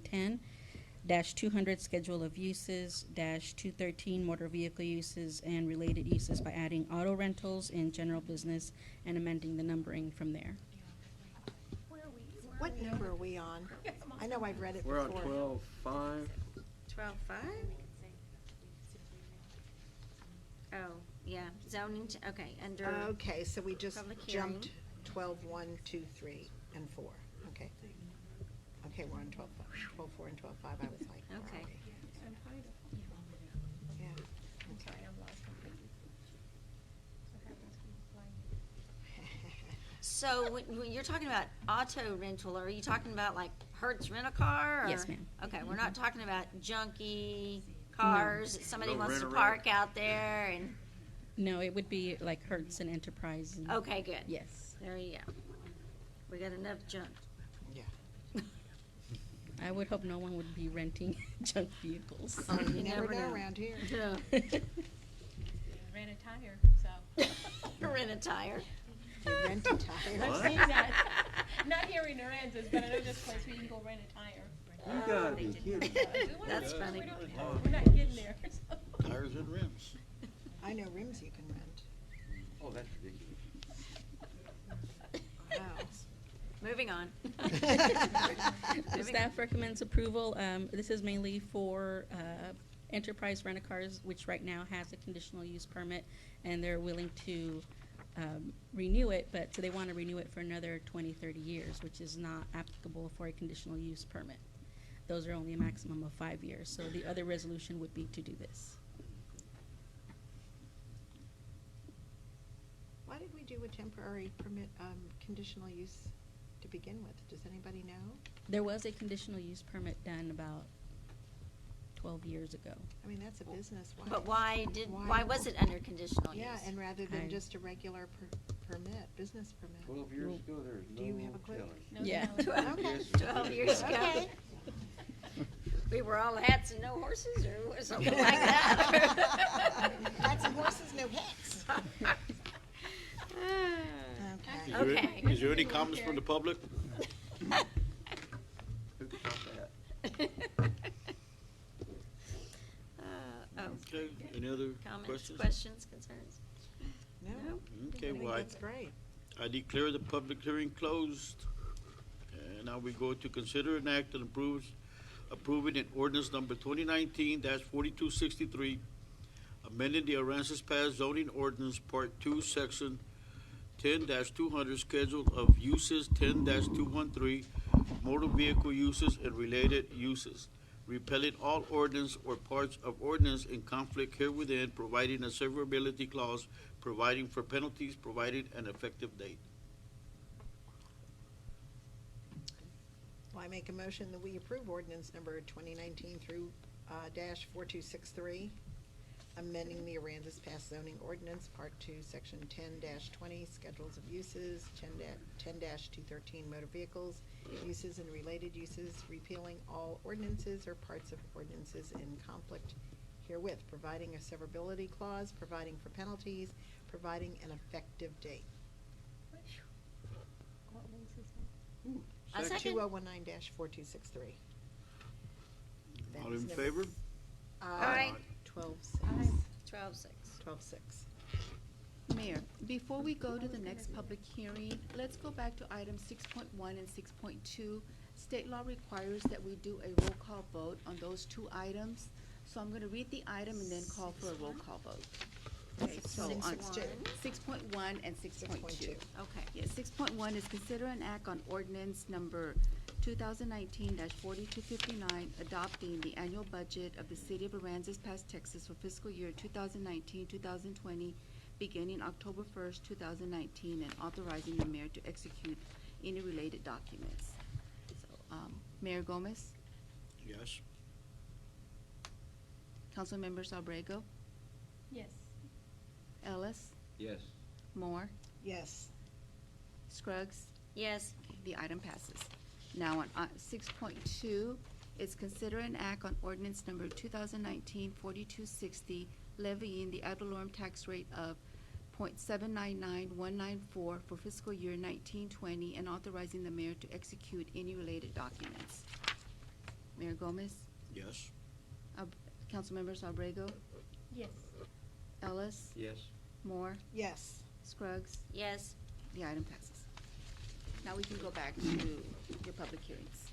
10-200, Schedule of Uses, -213, Motor Vehicle Uses and Related Uses by adding auto rentals in general business and amending the numbering from there. What number are we on? I know I've read it We're before. on 12-5. 12.5? Oh, yeah, zoning, okay, under. Okay, so we just Public hearing. jumped 12.1, 2, 3, and 4. Okay. Okay, we're on 12.4 and 12.5. I was like, where are Okay. we? Yeah. Okay. So when you're talking about auto rental, are you talking about like Hertz Rent-A-Car? Yes, ma'am. Okay, we're not talking about junky cars that somebody No wants to rent-a-rent? park out there and, No, it would be like Hertz and Enterprise. And okay, good. Yes. There you go. We got enough junk. Yeah. I would hope no one would be renting junk vehicles. Oh, you never know around here. No. Ran a tire, so. Rent a tire. You rent a tire. I've seen that. Not here in Aransas, but I know this place where you can go rent a tire. You gotta be kidding. That's funny. We're not getting there, so. tires and rims. I know rims you can rent. Oh, that's ridiculous. Wow. Moving on. The staff recommends approval. This is mainly for Enterprise Rent-A-Cars, which right now has a conditional use permit, and they're willing to renew it, but so they want to renew it for another 20, 30 years, which is not applicable for a conditional use permit. Those are only a maximum of 5 years, so the other resolution would be to do this. Why did we do a temporary permit, conditional use to begin with? Does anybody know? There was a conditional use permit done about 12 years ago. I mean, that's a business. But why was it under conditional use? Yeah, and rather than I- just a regular permit, business permit. 12 years ago, there's Do you no have a clue? telling. No, Yeah. no. 12 Okay. 12 years ago. Okay. We were all hats and no horses, or something like that. Hats and horses, no hats. Is Okay. there- Okay. Is there any comments from the public? Who could top that? Oh, Okay, any other comments, questions? questions, concerns? No, Okay, I think well, that's great. I declare the public hearing closed. And now we go to consider an act and approving an ordinance number 2019-4263, amending the Aransas Pass zoning ordinance, Part 2, Section 10-200, Schedule of Uses 10-213, motor vehicle uses and related uses, repealing all ordinance or parts of ordinance in conflict herewithin, providing a severability clause, providing for penalties, providing an effective date. Well, I make a motion that we approve ordinance number 2019 through dash 4263, amending the Aransas Pass zoning ordinance, Part 2, Section 10-20, Schedules of Uses, 10-213, motor vehicles, uses and related uses, repealing all ordinances or parts of ordinances in conflict herewith, providing a severability clause, providing for penalties, providing an effective date. I second. 2019-4263. All in favor? Aye. 12-6. 12-6. 12-6. Mayor, before we go to the next public hearing, let's go back to items 6.1 and 6.2. State law requires that we do a roll call vote on those two items. So I'm gonna read the item and then call for a roll call vote. Okay, so on 6.1 and 6.2. Okay, yes, 6.1 is consider an act on ordinance number 2019-4259, adopting the annual budget of the city of Aransas Pass, Texas for fiscal year 2019-2020, beginning October 1st, 2019, and authorizing the mayor to execute any related documents. So, Mayor Gomez, Yes. Council Members Abrego, Yes. Ellis, Yes. Moore, Yes. Scruggs. Yes. The item passes. Now on 6.2, it's consider an act on ordinance number 2019-4260, levying the ad valorem tax rate of .799194 for fiscal year 1920 and authorizing the mayor to execute any related documents. Mayor Gomez, Yes. Councilmembers Abrego, Yes. Ellis, Yes. Moore, Yes. Scruggs. Yes. The item passes. Now we can go back to your public hearings.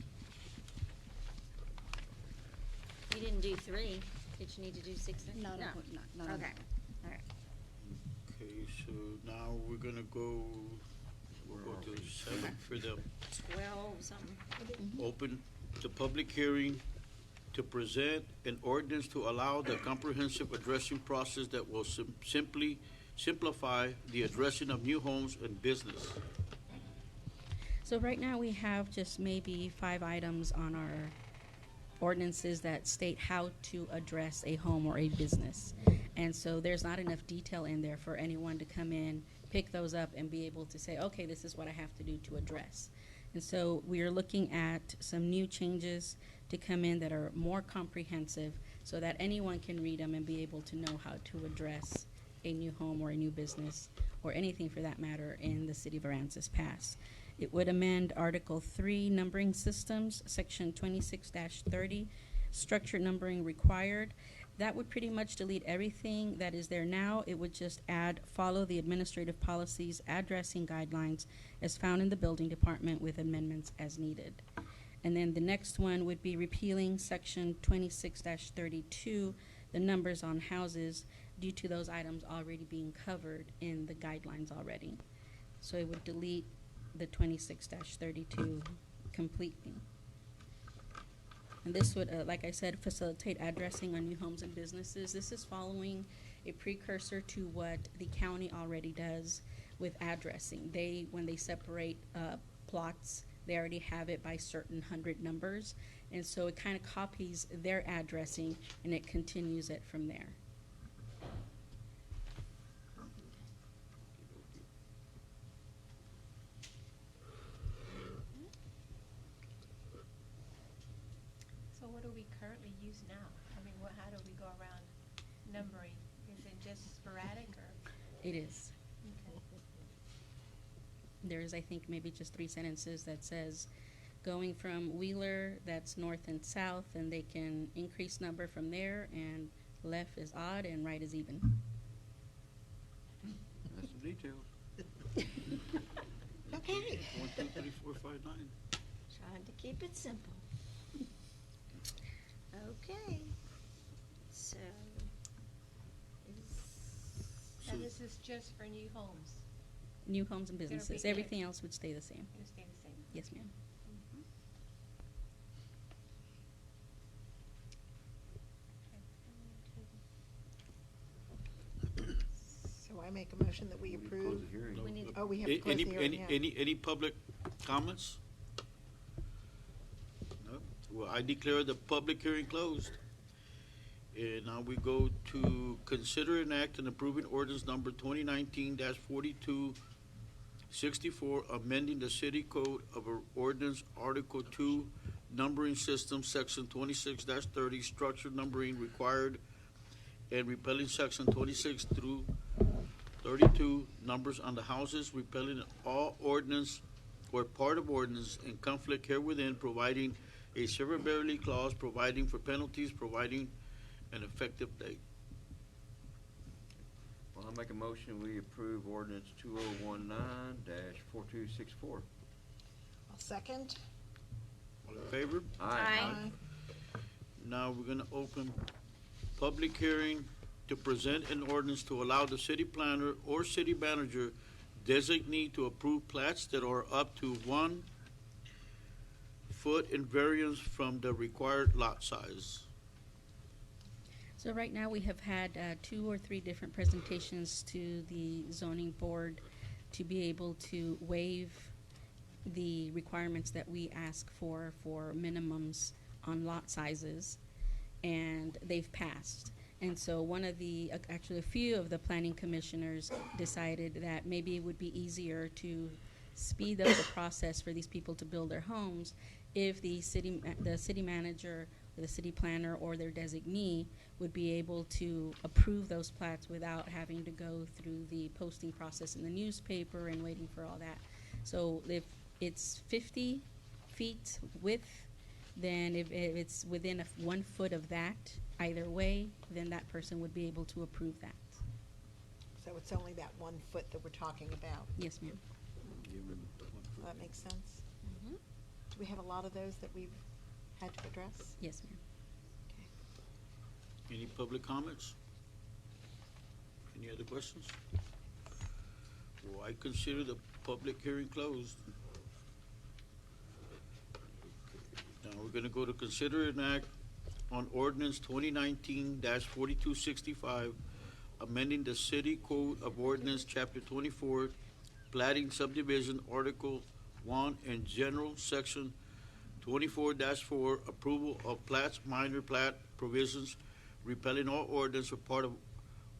You didn't do 3. Did you need to do 6? Not No. on- not on Okay. that. All right. Okay, so now we're gonna go, we'll go to 7 for the 12 something. open the public hearing to present an ordinance to allow the comprehensive addressing process that will simply simplify the addressing of new homes and business. So right now, we have just maybe 5 items on our ordinances that state how to address a home or a business. And so there's not enough detail in there for anyone to come in, pick those up, and be able to say, okay, this is what I have to do to address. And so we are looking at some new changes to come in that are more comprehensive so that anyone can read them and be able to know how to address a new home or a new business or anything for that matter in the city of Aransas Pass. It would amend Article 3, Numbering Systems, Section 26-30, Structured Numbering Required. That would pretty much delete everything that is there now. It would just add, follow the administrative policies, addressing guidelines as found in the building department with amendments as needed. And then the next one would be repealing Section 26-32, the numbers on houses, due to those items already being covered in the guidelines already. So it would delete the 26-32 completely. And this would, like I said, facilitate addressing on new homes and businesses. This is following a precursor to what the county already does with addressing. When they separate plots, they already have it by certain 100 numbers. And so it kind of copies their addressing and it continues it from there. use now? I mean, how do we go around numbering? Is it just sporadic or? It is. Okay. There's, I think, maybe just 3 sentences that says, going from Wheeler, that's north and south, and they can increase number from there, and left is odd and right is even. That's the details. Okay. 1, 2, 3, 4, 5, 9. Trying to keep it simple. Okay. So, And this is just for new homes? New homes and It'll be businesses. there. Everything else would stay the same. It'll stay the same? Yes, ma'am. So I make a motion that we We need to approve. close the hearing. we need, Oh, we have to close the hearing, yeah. Any public comments? No? Well, I declare the public hearing closed. And now we go to consider an act and approving ordinance number 2019-4264, amending the city code of ordinance Article 2, numbering system, section 26-30, structured numbering required, and repealing section 26 through 32, numbers on the houses, repealing all ordinance or part of ordinance in conflict herewithin, providing a severability clause, providing for penalties, providing an effective date. Well, I make a motion, we approve ordinance 2019-4264. I'll second. All in favor? Aye. Now we're gonna open public hearing to present an ordinance to allow the city planner or city manager designate to approve plats that are up to 1 foot in variance from the required lot size. So right now, we have had 2 or 3 different presentations to the zoning board to be able to waive the requirements that we ask for minimums on lot sizes, and they've passed. And so actually a few of the planning commissioners decided that maybe it would be easier to speed up the process for these people to build their homes if the city manager or the city planner or their designee would be able to approve those plats without having to go through the posting process in the newspaper and waiting for all that. So if it's 50 feet width, then if it's within 1 foot of that, either way, then that person would be able to approve that. So it's only that 1 foot that we're talking about. Yes, ma'am. That makes sense. Mhm. Do we have a lot of those that we've had to address? Yes, ma'am. Any public comments? Any other questions? Well, I consider the public hearing closed. Now, we're gonna go to consider an act on ordinance 2019-4265, amending the city code of ordinance, chapter 24, platting subdivision, article 1, and general, section 24-4, approval of plats, minor plat provisions, repealing all ordinance or part of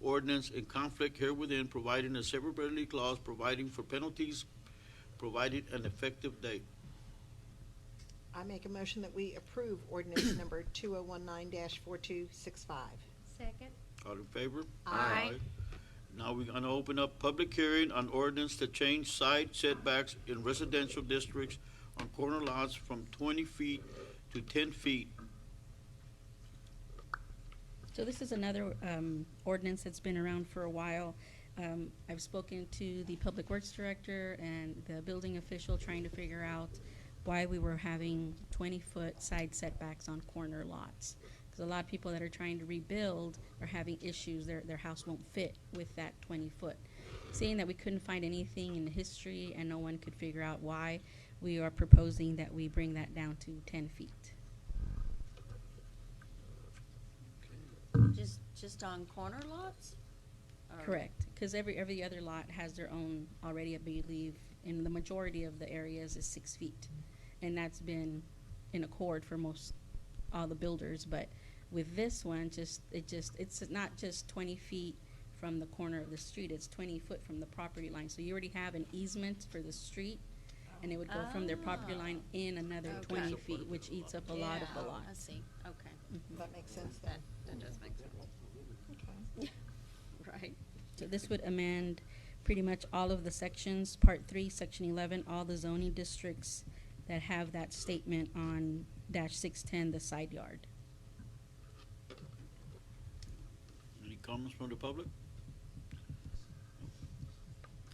ordinance in conflict herewithin, providing a severability clause, providing for penalties, providing an effective date. I make a motion that we approve ordinance number 2019-4265. Second? All in favor? Aye. Now we're gonna open up public hearing on ordinance to change side setbacks in residential districts on corner lots from 20 feet to 10 feet. So this is another ordinance that's been around for a while. I've spoken to the Public Works Director and the building official trying to figure out why we were having 20-foot side setbacks on corner lots. Because a lot of people that are trying to rebuild are having issues. Their house won't fit with that 20-foot. Seeing that we couldn't find anything in the history and no one could figure out why, we are proposing that we bring that down to 10 feet. Just on corner lots? Or- Correct, because every other lot has their own already, I believe, in the majority of the areas is 6 feet. And that's been in accord for all the builders, but with this one, it's not just 20 feet from the corner of the street, it's 20 foot from the property line. So you already have an easement for the street, and it would go from their property line in another Okay. 20 feet, which eats up a lot of the Yeah, lot. I see, okay. That makes sense then. That does make sense. Okay. Right. So this would amend pretty much all of the sections, Part 3, Section 11, all the zoning districts that have that statement on dash 610, the side yard. Any comments from the public?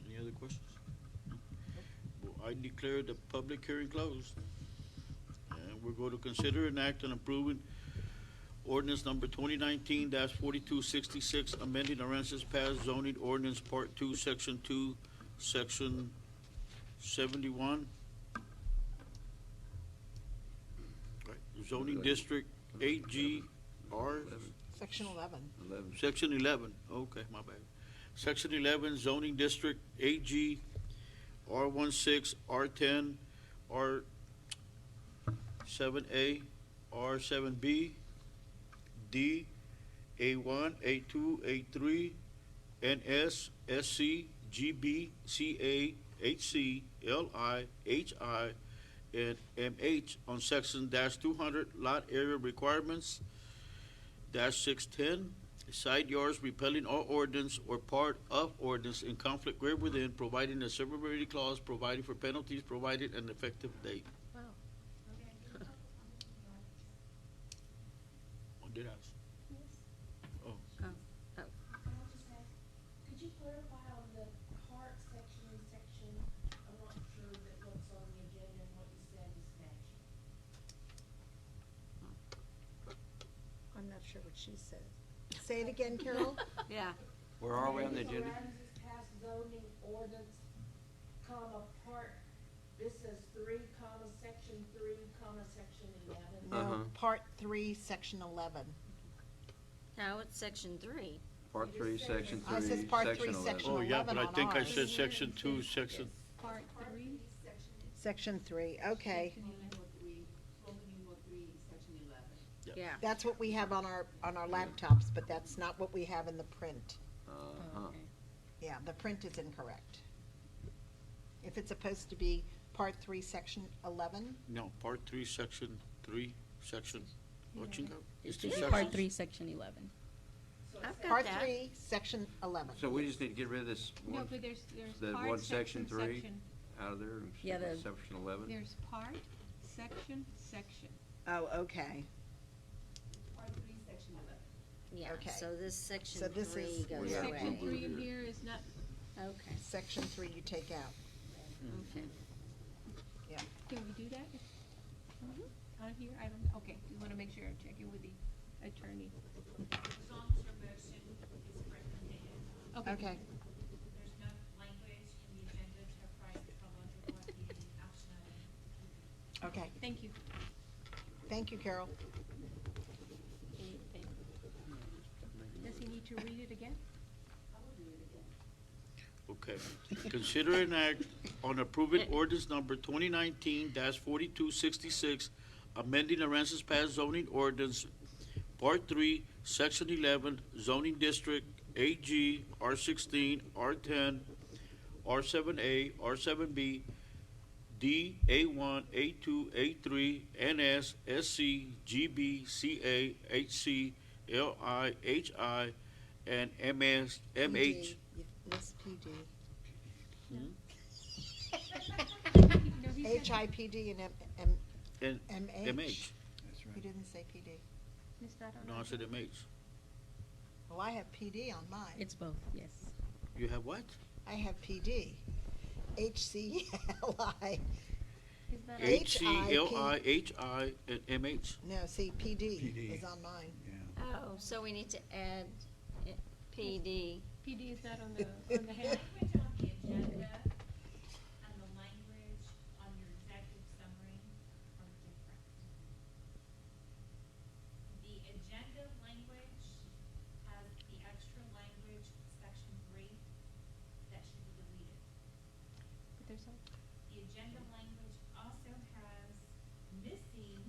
Any other questions? Well, I declare the public hearing closed. And we're going to consider an act on approving ordinance number 2019-4266, amending Aransas Pass zoning ordinance Part 2, Section 2, Section 71. Right, zoning district AGR, Section 11. Section 11, okay, my bad. Section 11, zoning district AG, R16, R10, R7A, R7B, D, A1, A2, A3, NS, SC, GB, CA, HC, LI, HI, and MH on section -200 lot area requirements, -610, side yards repelling all ordinance or part of ordinance in conflict greater within, providing a severability clause, providing for penalties, provided an effective date. Wow. Oh, did I? Oh, Could you clarify on the part section and section? I'm not sure that what's on the agenda and what you said is matching. I'm not sure what she said. Say it again, Carol? Yeah. Where are we on the agenda? Aransas Pass zoning ordinance, comma, part, this says 3, comma, section 3, comma, section 11. No, Part 3, Section 11. Now it's section 3. Part 3, Section Oh, it 3, says Part 3, Section 11. Section oh, yeah, but 11 I on think I ours. said section 2, section, Part 3, Section 3, okay. Yeah. That's what we have on our laptops, but that's not what we have in the print. Uh-huh. Yeah, the print is incorrect. If it's supposed to be Part 3, Section 11, no, part 3, section 3, section, what you got? It's two Part sections? 3, Section 11. I've got Part that. 3, Section 11. So we just need to get rid of this no, one, but there's the part, one section 3 section. out of there, and Yeah, the- section 11? There's part, section, section. Oh, okay. Part 3, section 11. Yeah, Okay. so this section So this 3 is- goes Yeah. away. Section 3 in here is not, Okay, Section 3 you take out. okay. Yeah. can we do that? On here, I don't, okay, we wanna make sure I'm checking with the attorney. As long as your motion is correctly stated. Okay. There's no language in the agenda to apprise the public of what the action item. Okay. Thank you. Thank you, Carol. Does he need to read it again? Okay. Consider an act on approving ordinance number 2019-4266, amending Aransas Pass zoning ordinance, Part 3, Section 11, zoning district, AG, R16, R10, R7A, R7B, D, A1, A2, A3, NS, SC, GB, CA, HC, LI, HI, and MS, MH. PD. You missed PD. No, he said- HIPD and And MH. MH. That's You right. didn't say PD. Is that on? No, I said MH. Well, I have PD on mine. It's both, yes. You have what? I have PD. HCLI. Is that on? HC, LI, HI, and MH. No, see, PD PD. is on mine. Yeah. Oh, so we need to add PD. PD, is that on the head? Language on the agenda and the language on your executive summary are different. The agenda language has the extra language, section 3, that should be deleted. But there's a, The agenda language also has missing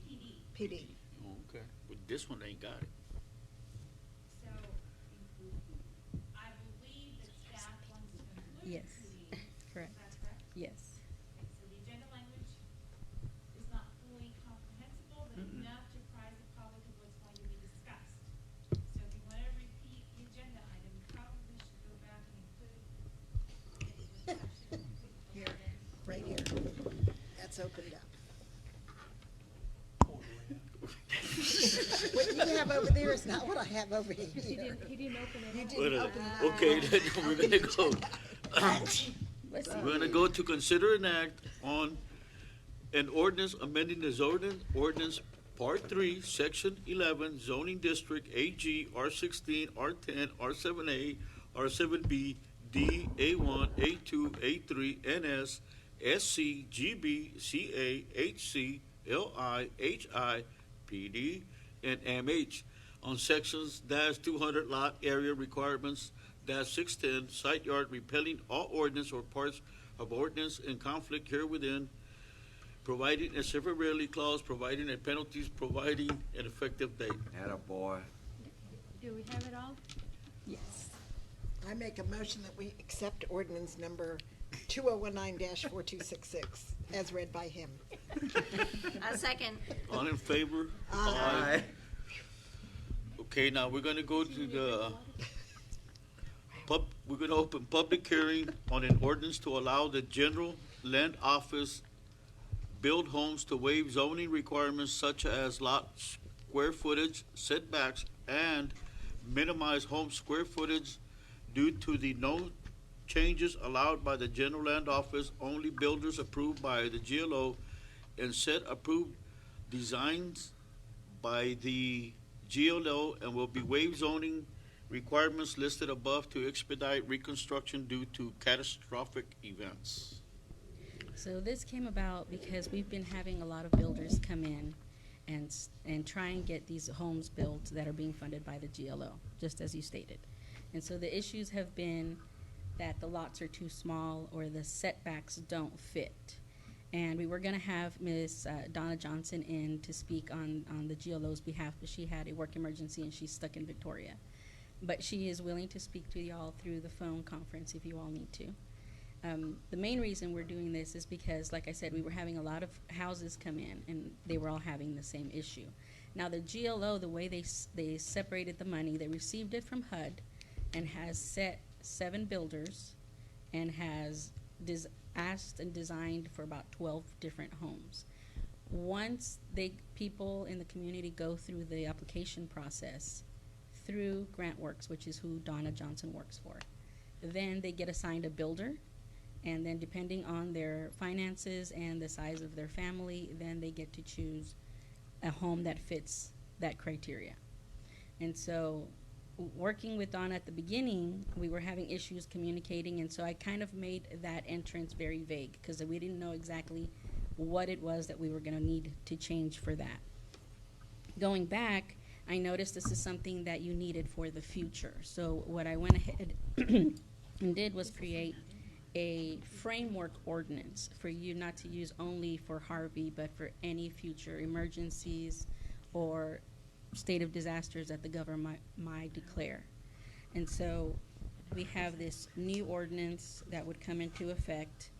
PD. PD. Okay. But this one ain't got it. So, I believe that staff wants to include Yes, PD. correct. Is that correct? Yes. opened up. What you have over there is not what I have over here. He didn't open it. You up. didn't open it. Okay, then we're gonna go. We're gonna go to consider an act on an ordinance amending the zoning ordinance Part 3, Section 11, zoning district AG R16, R10, R7A, R7B, D, A1, A2, A3, NS, SC, GB, CA, HC, LI, HI, PD, and MH on sections -200 lot area requirements -610 site yard repealing all ordinance or parts of ordinance in conflict herewithin, providing a severability clause, providing a penalties, providing an effective date. Attaboy. Do we have it all? Yes. I make a motion that we accept ordinance number 2019-4266 as read by him. A second. All in favor? Aye. Okay, now we're gonna go to the we're gonna open public hearing on an ordinance to allow the general land office build homes to waive zoning requirements such as lot square footage, setbacks, and minimize home square footage due to the no changes allowed by the general land office, only builders approved by the GLO and set approved designs by the GLO, and will be waived zoning requirements listed above to expedite reconstruction due to catastrophic events. So this came about because we've been having a lot of builders come in and try and get these homes built that are being funded by the GLO, just as you stated. And so the issues have been that the lots are too small or the setbacks don't fit. And we were going to have Ms. Donna Johnson in to speak on the GLO's behalf, but she had a work emergency and she's stuck in Victoria. But she is willing to speak to y'all through the phone conference if you all need to. The main reason we're doing this is because, like I said, we were having a lot of houses come in and they were all having the same issue. Now the GLO, the way they separated the money, they received it from HUD and has set 7 builders and has asked and designed for about 12 different homes. Once people in the community go through the application process through GrantWorks, which is who Donna Johnson works for, then they get assigned a builder, and then depending on their finances and the size of their family, then they get to choose a home that fits that criteria. And so working with Donna at the beginning, we were having issues communicating, and so I kind of made that entrance very vague because we didn't know exactly what it was that we were going to need to change for that. Going back, I noticed this is something that you needed for the future. So what I went ahead and did was create a framework ordinance for you not to use only for Harvey, but for any future emergencies or state of disasters that the government might declare. And so we have this new ordinance that would come into effect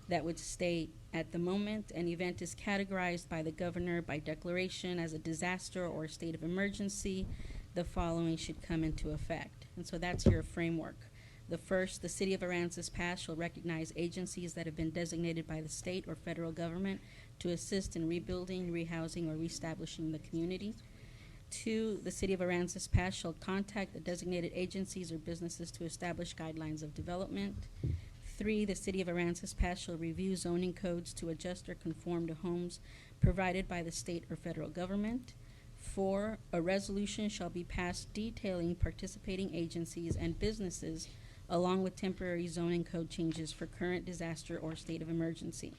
that would state, at the moment an event is categorized by the governor by declaration as a disaster or a state of emergency, the following should come into effect. And so that's your framework. The first, the city of Aransas Pass shall recognize agencies that have been designated by the state or federal government to assist in rebuilding, rehousing, or reestablishing the community. 2, the city of Aransas Pass shall contact the designated agencies or businesses to establish guidelines of development. 3, the city of Aransas Pass shall review zoning codes to adjust or conform to homes provided by the state or federal government. 4, a resolution shall be passed detailing participating agencies and businesses along with temporary zoning code changes for current disaster or state of emergency.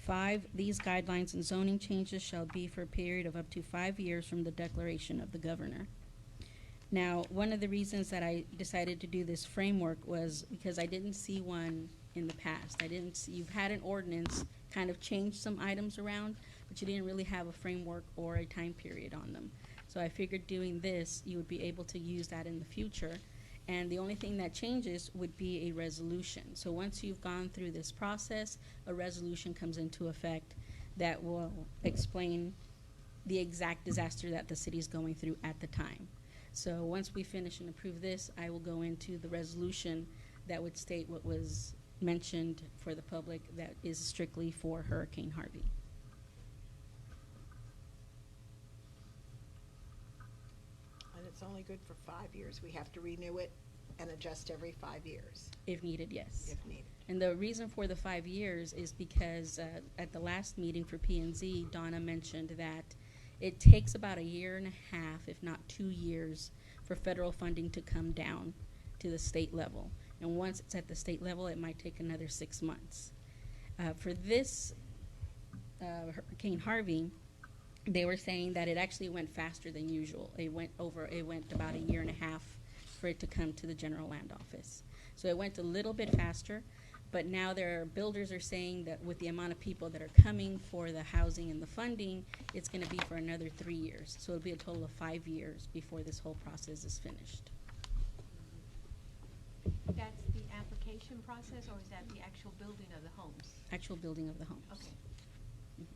5, these guidelines and zoning changes shall be for a period of up to 5 years from the declaration of the governor. Now, one of the reasons that I decided to do this framework was because I didn't see one in the past. You've had an ordinance kind of change some items around, but you didn't really have a framework or a time period on them. So I figured doing this, you would be able to use that in the future. And the only thing that changes would be a resolution. So once you've gone through this process, a resolution comes into effect that will explain the exact disaster that the city is going through at the time. So once we finish and approve this, I will go into the resolution that would state what was mentioned for the public that is strictly for Hurricane Harvey. And it's only good for 5 years. We have to renew it and adjust every 5 years, If needed, yes. if needed. And the reason for the 5 years is because at the last meeting for P&Z, Donna mentioned that it takes about 1.5 years, if not 2 years, for federal funding to come down to the state level. And once it's at the state level, it might take another 6 months. For this Hurricane Harvey, they were saying that it actually went faster than usual. It went about 1.5 years for it to come to the general land office. So it went a little bit faster, but now their builders are saying that with the amount of people that are coming for the housing and the funding, it's gonna be for another 3 years. So it'll be a total of 5 years before this whole process is finished. That's the application process, or is that the actual building of the homes? Actual building of the homes. Okay.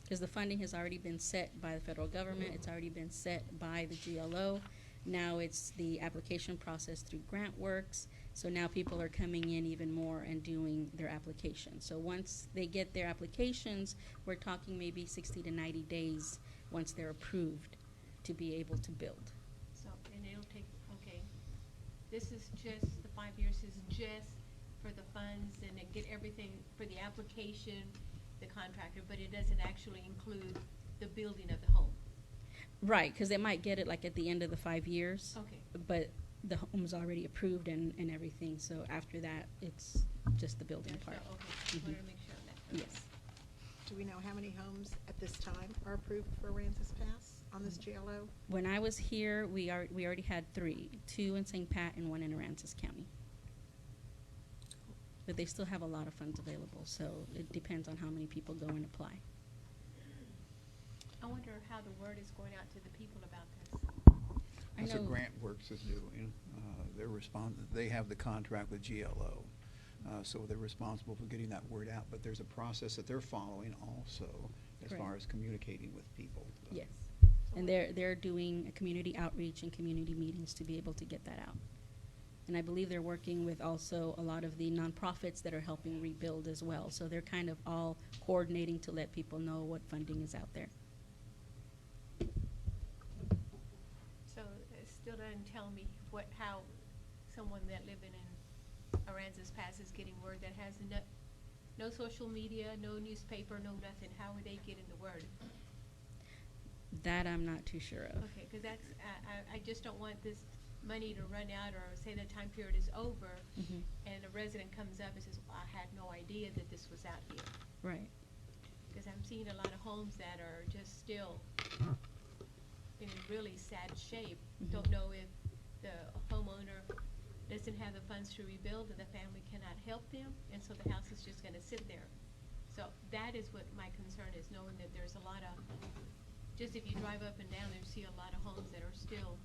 Because the funding has already been set by the federal government, it's already been set by the GLO. Now it's the application process through GrantWorks, so now people are coming in even more and doing their applications. So once they get their applications, we're talking maybe 60 to 90 days once they're approved to be able to build. So, and it'll take, okay, this is just, the 5 years is just for the funds and then get everything for the application, the contractor, but it doesn't actually include the building of the home. Right, because they might get it like at the end of the 5 years. Okay. But the home's already approved and everything, so after that, it's just the building That's part. not- Okay, just wanted to make sure of that. Yes. Do we know how many homes at this time are approved for Aransas Pass on this GLO? When I was here, we already had 3, 2 in St. Pat and 1 in Aransas County. But they still have a lot of funds available, so it depends on how many people go and apply. I wonder how the word is going out to the people about this. That's I what know- GrantWorks is doing. They have the contract with GLO, so they're responsible for getting that word out. But there's a process that they're following also as far Correct. as communicating with people. Yes. And they're doing a community outreach and community meetings to be able to get that out. And I believe they're working with also a lot of the nonprofits that are helping rebuild as well. So they're kind of all coordinating to let people know what funding is out there. So it still doesn't tell me how someone that living in Aransas Pass is getting word that has no social media, no newspaper, no nothing. How are they getting the word? That I'm not too sure of. Okay, because that's, I just don't want this money to run out, or say the time period is over, Mhm. and a resident comes up and says, well, I had no idea that this was out here. Right. Because I'm seeing a lot of homes that are just still in really sad shape. Mhm. Don't know if the homeowner doesn't have the funds to rebuild and the family cannot help them, and so the house is just gonna sit there. So that is what my concern is, knowing that there's a lot of, just if you drive up and down there, you see a lot of homes that are still.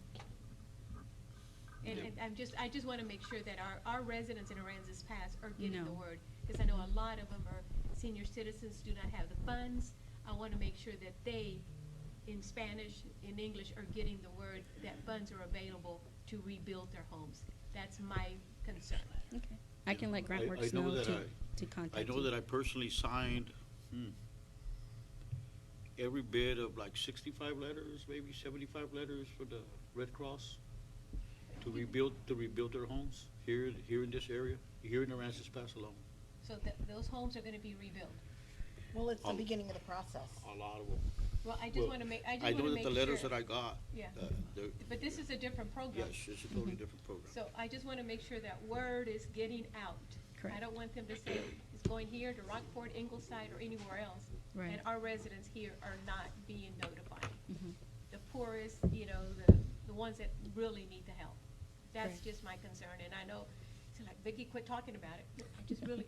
And I just wanna make sure that our residents in Aransas Pass are getting the No. word. Because I know a lot of them are senior citizens, do not have the funds. I wanna make sure that they, in Spanish, in English, are getting the word that funds are available to rebuild their homes. That's my concern. Okay. I can let I GrantWorks know know that to contact I know you. that I personally signed every bit of like 65 letters, maybe 75 letters for the Red Cross to rebuild their homes here in this area, here in Aransas Pass alone. So those homes are gonna be rebuilt. Well, it's the Um, beginning of the process. A lot of them. Well, I just Well, wanna make, I just I wanna know that make the letters sure. that I got, Yeah. they're- But this is a different program. yes, it's a totally different program. So I just wanna make sure that word is getting out. Correct. I don't want them to say it's going here to Rockport, Ingleside, or anywhere else. Right. And our residents here are not being notified. Mhm. The poorest, the ones that really need the help. That's Right. just my concern, and I know, it's like, Vicki, quit talking about it. I just really,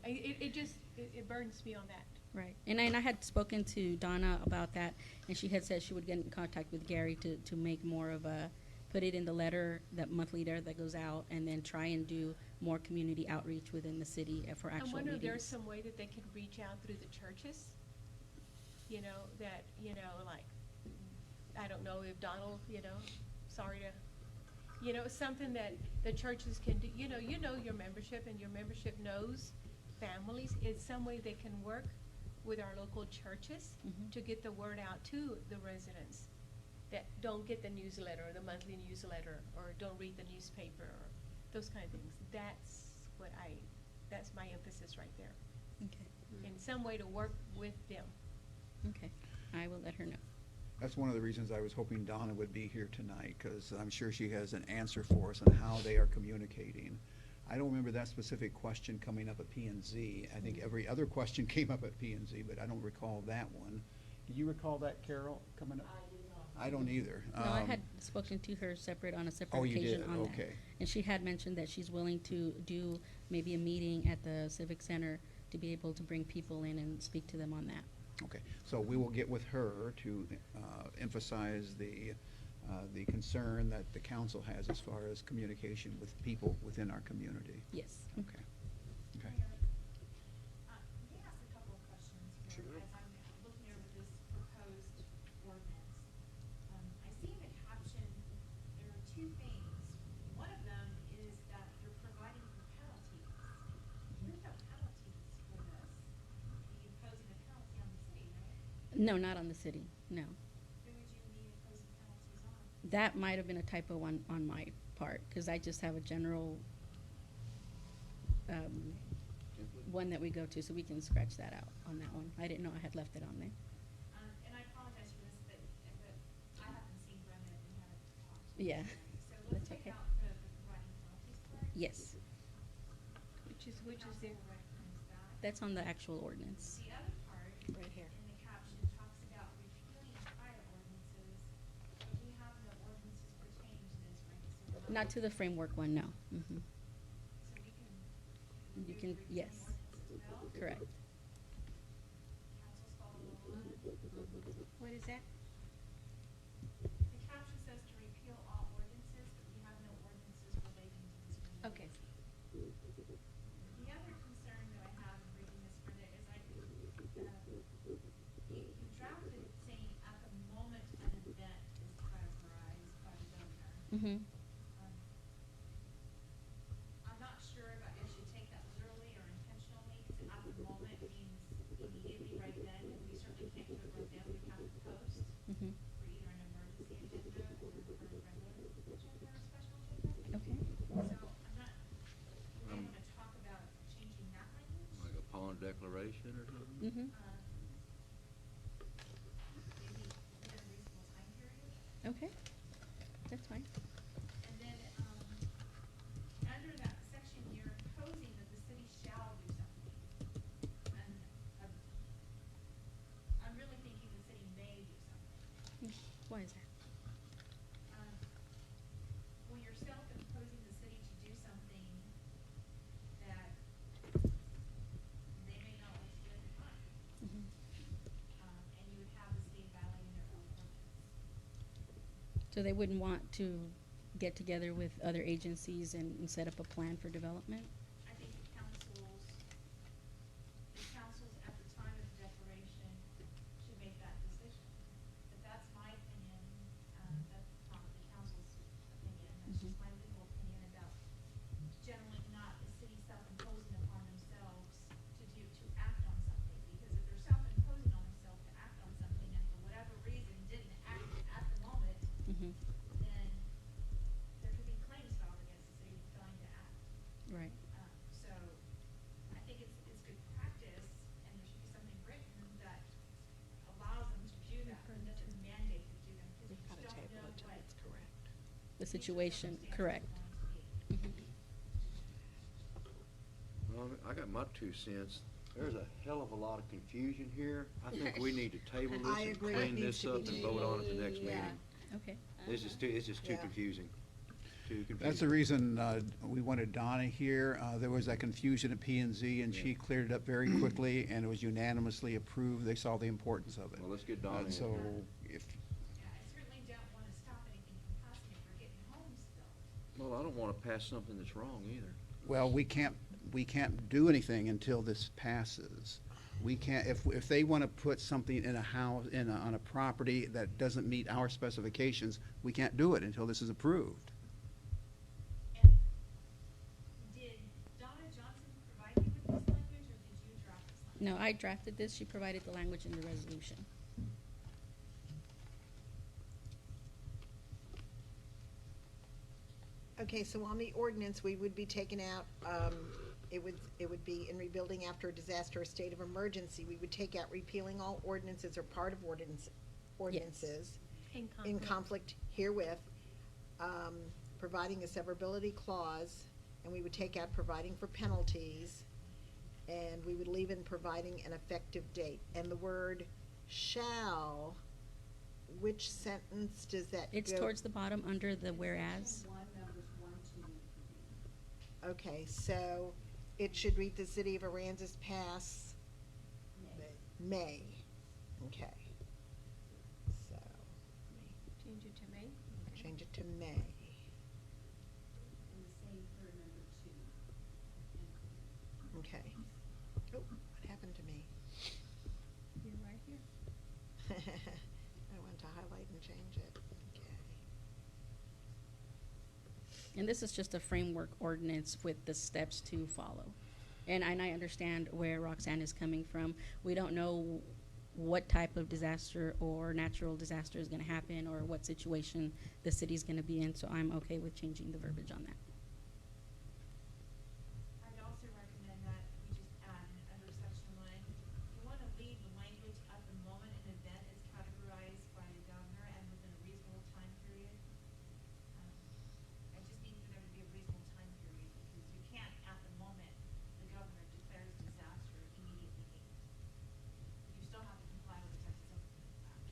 it burns me on that. Right. And I had spoken to Donna about that, and she had said she would get in contact with Gary to make more of a, put it in the letter, that monthly letter that goes out, and then try and do more community outreach within the city for I actual wonder if there's meetings. some way that they could reach out through the churches, like, I don't know if Donald, sorry to, You know, something that the churches can do, you know your membership, and your membership knows families. It's some way they can work with our local churches to get the word out to the residents that don't get the newsletter, or the monthly newsletter, or don't read the newspaper, or those kind of things. That's my emphasis right there. Okay. In some way to work with them. Okay, I will let her know. That's one of the reasons I was hoping Donna would be here tonight, because I'm sure she has an answer for us on how they are communicating. I don't remember that specific question coming up at P and Z. I think every other question came up at P and Z, but I don't recall that one. Do you recall that, Carol, coming up? I don't either. No, I had spoken to her on a separate Oh, you occasion did? on that. Okay. And she had mentioned that she's willing to do maybe a meeting at the Civic Center to be able to bring people in and speak to them on that. Okay, so we will get with her to emphasize the concern that the council has as far as communication with people within our community. Yes. Okay. Okay. May I ask a couple of questions here as I'm looking over this proposed ordinance? I see in the caption, there are two things. One of them is that you're providing for penalties. There's no penalties for this. You're imposing a penalty on the city, right? No, not on the city, no. Who would you be imposing penalties on? That might have been a typo on my part, because I just have a general one that we go to, so we can scratch that out on that one. I didn't know I had left it on there. And I apologize for this, but I haven't seen Brenda and haven't talked. Yeah, So let's that's take okay. out the providing penalties part. Yes, Which is the, Recognize that. that's on the actual ordinance. The other part. Right here. In the caption talks about repealing prior ordinances, but we have no ordinances pertaining to this, right? So we're Not to the framework one, no. Mhm. So we can. You do can, the repealing yes, ordinance as well? correct. Council's follow along. what is that? The caption says to repeal all ordinances, but we have no ordinances relating to this. ordinance. Okay. The other concern that I have in reading this, Brenda, is you drafted it saying at the moment an event is categorized by the governor. Mm-hmm. I'm not sure if I should take that literally or intentionally, because at the moment means immediately right then, and we certainly can't do it right then, we have to post Mm-hmm. for either an emergency agenda or for a regular agenda or special agenda. Okay. So I'm not, we may want to talk about changing that language. Like a pond declaration or something? Mm-hmm. Maybe within a reasonable time period. Okay, that's fine. And then, under that section, you're imposing that the city shall do something. And, I'm really thinking the city may do something. Why is that? When you're self-imposing the city to do something that they may not like to do at the time. Mhm. And you would have the city violating their own ordinance. So they wouldn't want to get together with other agencies and set up a plan for development? I think the councils at the time of the declaration should make that decision. But that's my opinion, that's not the council's opinion, that's just my legal opinion about generally not the city self-imposing upon themselves to act on something. Because if they're self-imposing on themselves to act on something and for whatever reason didn't act at the moment, Mm-hmm. then there could be claims filed against the city for failing to act. Right. So I think it's good practice, and there should be something written that allows them to do that, but doesn't mandate to do them, because we just don't know what. The situation, correct. Mhm. Well, I got my 2 cents. There's a hell of a lot of confusion here. I think we need to table this I and agree. clean It needs this to up be and vote on it the next tabled. Yeah. meeting. Okay. This is too Yeah. confusing. Too confusing. That's the reason we wanted Donna here. There was that confusion at P and Z, and she cleared it up very quickly, and it was unanimously approved. They saw the importance of it. Well, let's get Donna in. So if, Yeah, I certainly don't want to stop anything from passing if we're getting homes built. Well, I don't want to pass something that's wrong either. well, we can't do anything until this passes. We can't, if they want to put something in a house, on a property that doesn't meet our specifications, we can't do it until this is approved. No, I drafted this. She provided the language in the resolution. Okay, so on the ordinance, we would be taking out, it would be in rebuilding after a disaster or state of emergency, we would take out repealing all ordinances or part of ordinances in conflict herewith, providing a severability clause, and we would take out providing for penalties, and we would leave in providing an effective date. And the word shall, which sentence does that go? It's towards the bottom under the whereas. Okay, so it should read the city of Aransas Pass. May. Okay. So, Change it to May? Okay. change it to May. Okay. Oh, what happened to me? You're right here. I went to highlight and change it. Okay. And this is just a framework ordinance with the steps to follow. And I understand where Roxanne is coming from. We don't know what type of disaster or natural disaster is gonna happen or what situation the city's gonna be in, so I'm okay with changing the verbiage on that. I'd also recommend that we just add under section 1, you want to leave the language at the moment an event is categorized by the governor and within a reasonable time period. I just need for there to be a reasonable time period, because you can't, at the moment, the governor declares disaster immediately. You still have to comply with the Texas Open Meetings Act.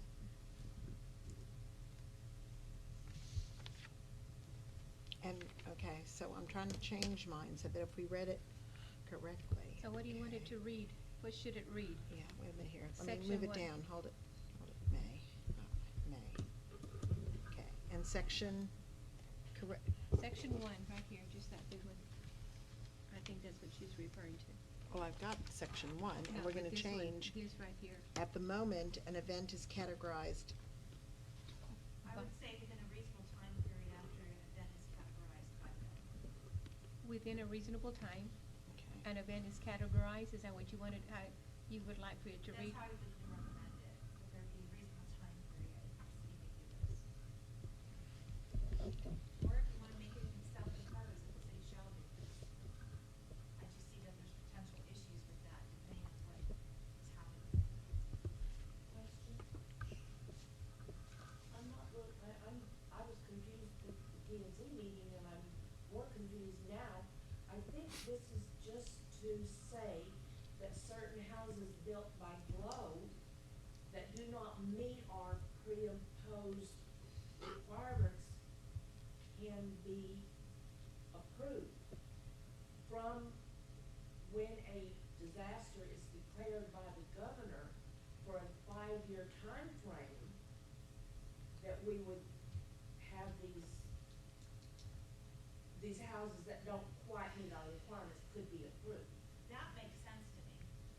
And, okay, so I'm trying to change mine so that if we read it correctly. So what do you want it to read? What should it read? Yeah, wait a minute here. Let me Section move it one. down. Hold it, May. Oh, May. Okay, and section, correct, Section 1, right here, just that big one. I think that's what she's referring to. well, I've got section 1, and No, we're but gonna this one, change. This right here. At the moment, an event is categorized. I would say within a reasonable time period after an event is categorized by the governor. Within a reasonable time, Okay. an event is categorized, is that what you wanted, you would like for it to read? That's how I would recommend it, that there be a reasonable time period, the city may do this. Or if you wanna make it itself as part of it, say shall do this. I just see that there's potential issues with that, depending on what is happening. Question. I'm not real, I was confused with the P and Z meeting and I'm more confused now. I think this is just to say that certain houses built by Glow that do not meet our pre-imposed requirements can be approved from when a disaster is declared by the governor for a 5-year time frame, that we would have these houses that don't quite meet our requirements could be approved. That makes sense to me.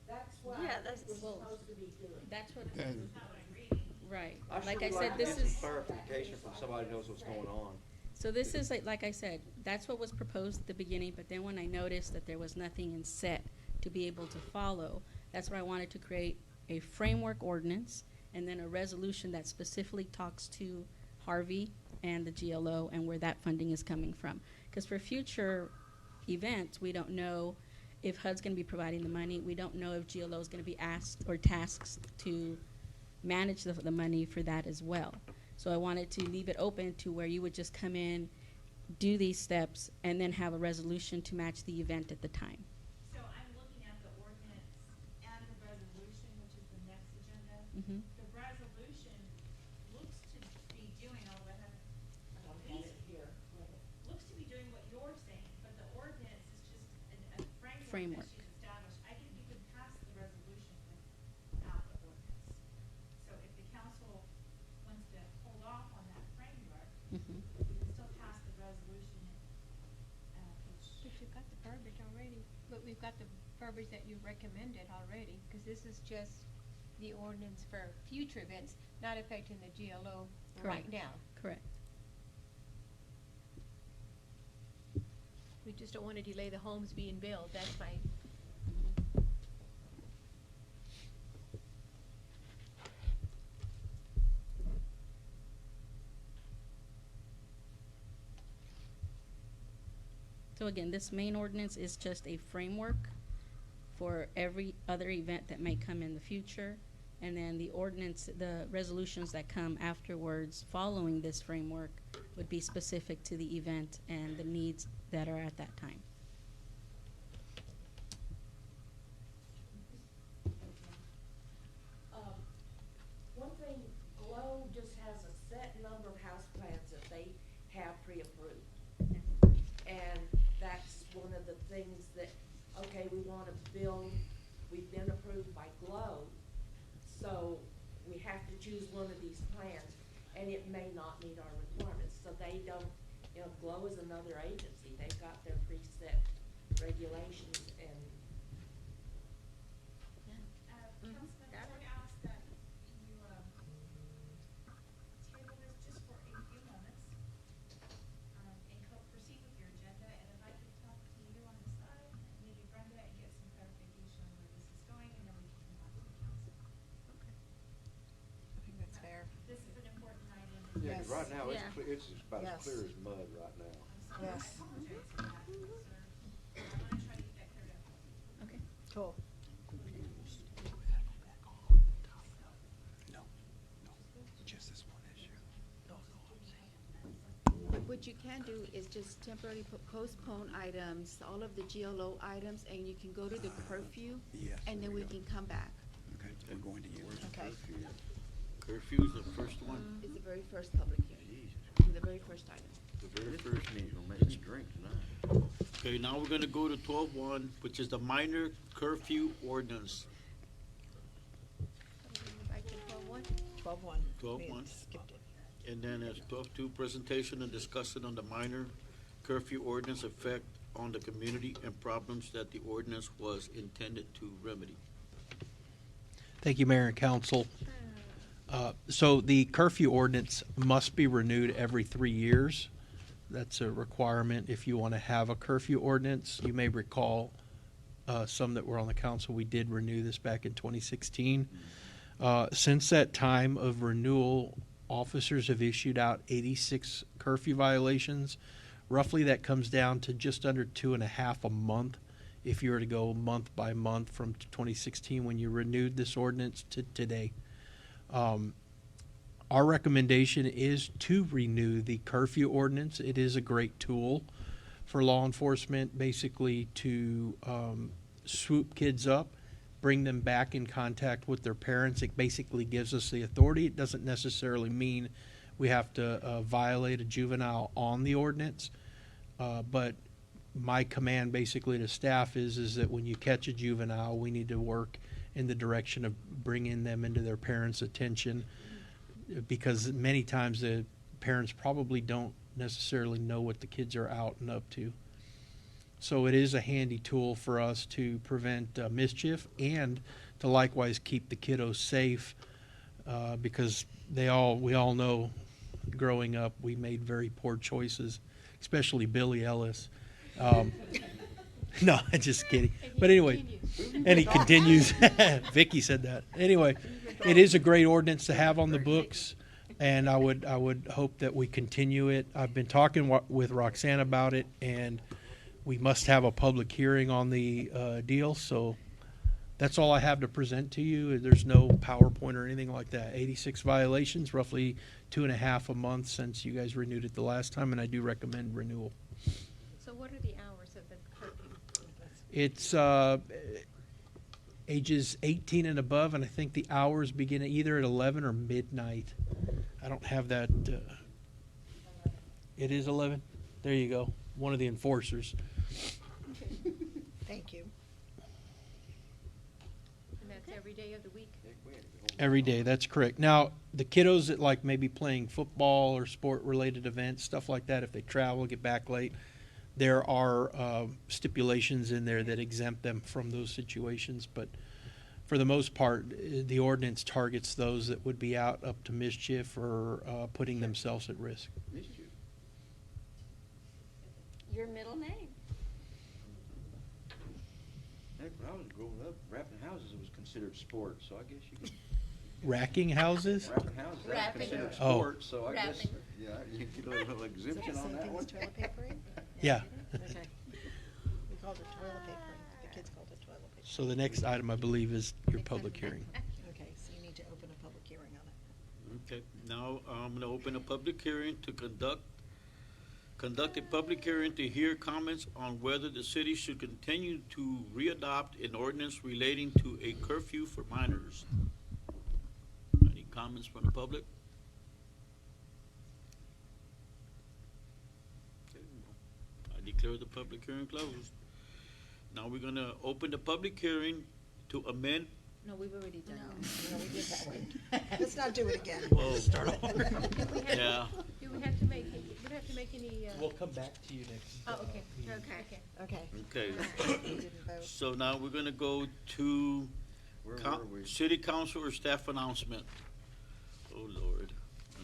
That's what Yeah, I think we're that's- supposed to be doing. That's what, That's not what I'm reading. right. I sure Like I would said, to this get is. some clarification from somebody who knows what's going on. So this is, like I said, that's what was proposed at the beginning, but then when I noticed that there was nothing in set to be able to follow, that's why I wanted to create a framework ordinance and then a resolution that specifically talks to Harvey and the GLO and where that funding is coming from. Because for future events, we don't know if HUD's gonna be providing the money, we don't know if GLO is gonna be asked or tasked to manage the money for that as well. So I wanted to leave it open to where you would just come in, do these steps, and then have a resolution to match the event at the time. So I'm looking at the ordinance and the resolution, which is the next agenda. Mhm. The resolution looks to be doing, although I haven't, I don't have it here. looks to be doing what you're saying, but the ordinance is just a framework Framework. that she's established. I think you could pass the resolution without the ordinance. So if the council wants to hold off on that framework, Mhm. you can still pass the resolution, which But you've got the verbiage already, but we've got the verbiage that you recommended already, because this is just the ordinance for future events, not affecting the GLO right Correct. now. Correct. We just don't want to delay the homes being built, that's my, So again, this main ordinance is just a framework for every other event that may come in the future. And then the ordinance, the resolutions that come afterwards following this framework would be specific to the event and the needs that are at that time. One thing, Glow just has a set number of houseplants that they have pre-approved. And that's one of the things that, okay, we wanna build, we've been approved by Glow, so we have to choose one of these plans, and it may not meet our requirements, so they don't, you know, Glow is another agency, they've got their preset regulations and. Councilman, I would ask that you, table this just for a few moments, and proceed with your agenda, and if I could talk to you on the side, maybe Brenda, and get some clarification on where this is going, and then we can come back to the council. I think that's fair. This is an important item. Yeah, 'cause Yes. right now, Yeah. it's about Yes. as clear as mud right now. I Yes. apologize for that, sir. I wanna try to get that cleared up. Okay. Cool. Just this one issue. What you can do is just temporarily postpone items, all of the GLO items, and you can go to the curfew. Yes, And then we can come back. Okay, we're going to use. Okay. Curfew's the first one. It's the very first public hearing, the very first item. The very first meeting's gonna make me drink tonight. Okay, now we're gonna go to 12.1, which is the minor curfew ordinance. Back to 12-1. 12-1. 12-1. We skipped it. And then it's 12.2, presentation and discussion on the minor curfew ordinance effect on the community and problems that the ordinance was intended to remedy. Thank you, Mayor and Council. So the curfew ordinance must be renewed every 3 years. That's a requirement if you want to have a curfew ordinance. You may recall, some that were on the council, we did renew this back in 2016. Since that time of renewal, officers have issued out 86 curfew violations. Roughly, that comes down to just under 2.5 a month if you were to go month by month from 2016 when you renewed this ordinance to today. Our recommendation is to renew the curfew ordinance. It is a great tool for law enforcement, basically to swoop kids up, bring them back in contact with their parents. It basically gives us the authority. It doesn't necessarily mean we have to violate a juvenile on the ordinance, but my command basically to staff is that when you catch a juvenile, we need to work in the direction of bringing them into their parents' attention, because many times the parents probably don't necessarily know what the kids are out and up to. So it is a handy tool for us to prevent mischief and to likewise keep the kiddos safe, because we all know growing up we made very poor choices, especially Billy Ellis. No, just kidding. But anyway, and he continues. Vicky said that. Anyway, it is a great ordinance to have on the books, and I would hope that we continue it. I've been talking with Roxanne about it, and we must have a public hearing on the deal. So that's all I have to present to you. There's no PowerPoint or anything like that. 86 violations, roughly 2.5 a month since you guys renewed it the last time, and I do recommend renewal. So what are the hours of the curfew? It's ages 18 and above, and I think the hours begin either at 11 or midnight. I don't have that. It is 11? There you go. One of the enforcers. Thank you. And that's every day of the week? Every day, that's correct. Now, the kiddos that like maybe playing football or sport-related events, stuff like that, if they travel, get back late, there are stipulations in there that exempt them from those situations. But for the most part, the ordinance targets those that would be out up to mischief or putting themselves at risk. Your middle name. Heck, when I was growing up, wrapping houses was considered sport, so I guess you could. Racking houses? Wrapping houses, that's Wrapping. considered Oh. sport, so I guess, Wrapping. yeah, you get a little exemption on that one. Toilet papering? Yeah. Okay. So the next item, I believe, is your public hearing. Okay, so you need to open a public hearing on it. Okay, now I'm gonna open a public hearing to conduct a public hearing to hear comments on whether the city should continue to readopt an ordinance relating to a curfew for minors. Any comments from the public? Okay, well, I declare the public hearing closed. Now we're gonna open the public hearing to amend. No, we've already done it. No, we did that one. Let's not do it again. Whoa. Start over. Do we have- Yeah. Do we have to make, would have to make any, We'll come back to you next. oh, okay, meeting. okay. Okay. Okay. We didn't vote. So now we're gonna go to Where coun- were we? city council or staff announcement. Oh, Lord,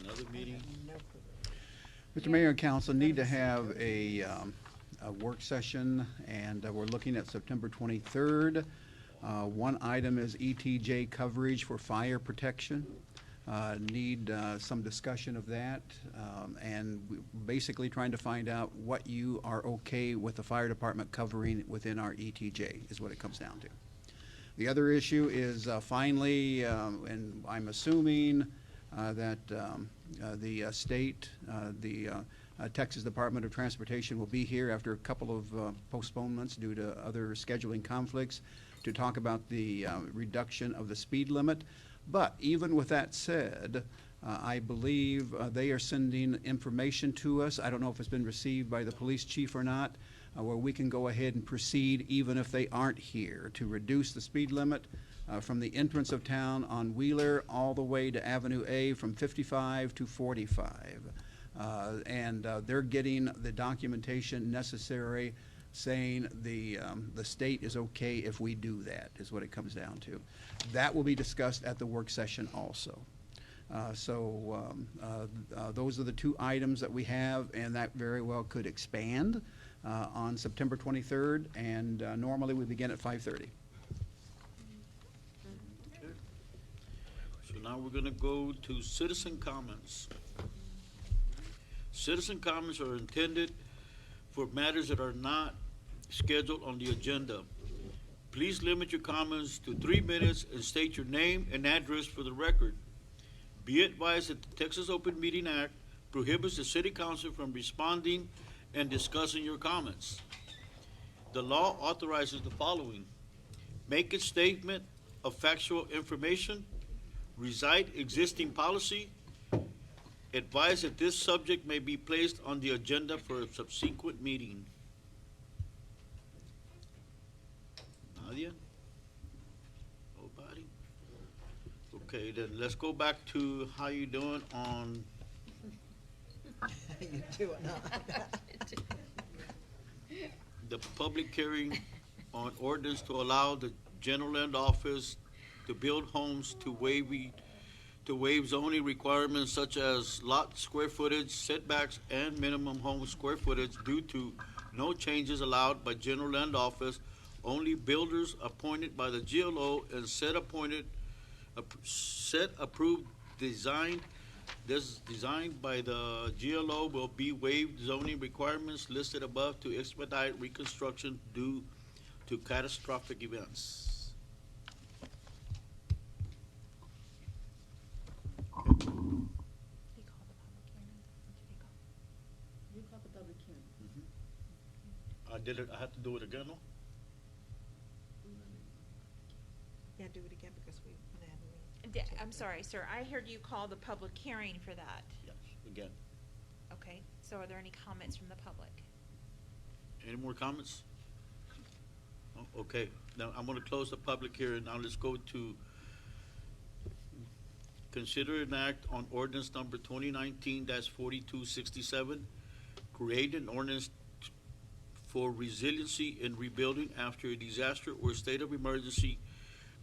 another meeting? No clue. Mr. Mayor and Council need to have a work session, and we're looking at September 23rd. One item is ETJ coverage for fire protection. Need some discussion of that, and we're basically trying to find out what you are okay with the fire department covering within our ETJ, is what it comes down to. The other issue is finally, and I'm assuming that the state, the Texas Department of Transportation will be here after a couple of postponements due to other scheduling conflicts to talk about the reduction of the speed limit. But even with that said, I believe they are sending information to us. I don't know if it's been received by the police chief or not, where we can go ahead and proceed even if they aren't here to reduce the speed limit from the entrance of town on Wheeler all the way to Avenue A from 55 to 45. And they're getting the documentation necessary saying the state is okay if we do that, is what it comes down to. That will be discussed at the work session also. Those are the two items that we have, and that very well could expand on September 23rd, and normally we begin at 5:30. So now we're gonna go to citizen comments. Citizen comments are intended for matters that are not scheduled on the agenda. Please limit your comments to 3 minutes and state your name and address for the record. Be advised that the Texas Open Meeting Act prohibits the city council from responding and discussing your comments. The law authorizes the following: make a statement of factual information, recite existing policy, advise that this subject may be placed on the agenda for a subsequent meeting. Nadia? Nobody? Okay, then let's go back to how you doing on, You do it not. the public hearing on ordinance to allow the general land office to build homes to waive zoning requirements such as lot square footage, setbacks, and minimum home square footage due to no changes allowed by general land office. Only builders appointed by the GLO and set approved designed by the GLO will be waived zoning requirements listed above to expedite reconstruction due to catastrophic events. You called the public hearing. I did it, I had to do it again, no? Yeah, do it again because we went ahead and we. I'm sorry, sir, I heard you call the public hearing for that. Yes, again. Okay, so are there any comments from the public? Any more comments? Oh, okay, now I'm gonna close the public hearing. Now let's go to consider an act on ordinance number 2019-4267, create an ordinance for resiliency and rebuilding after a disaster or state of emergency,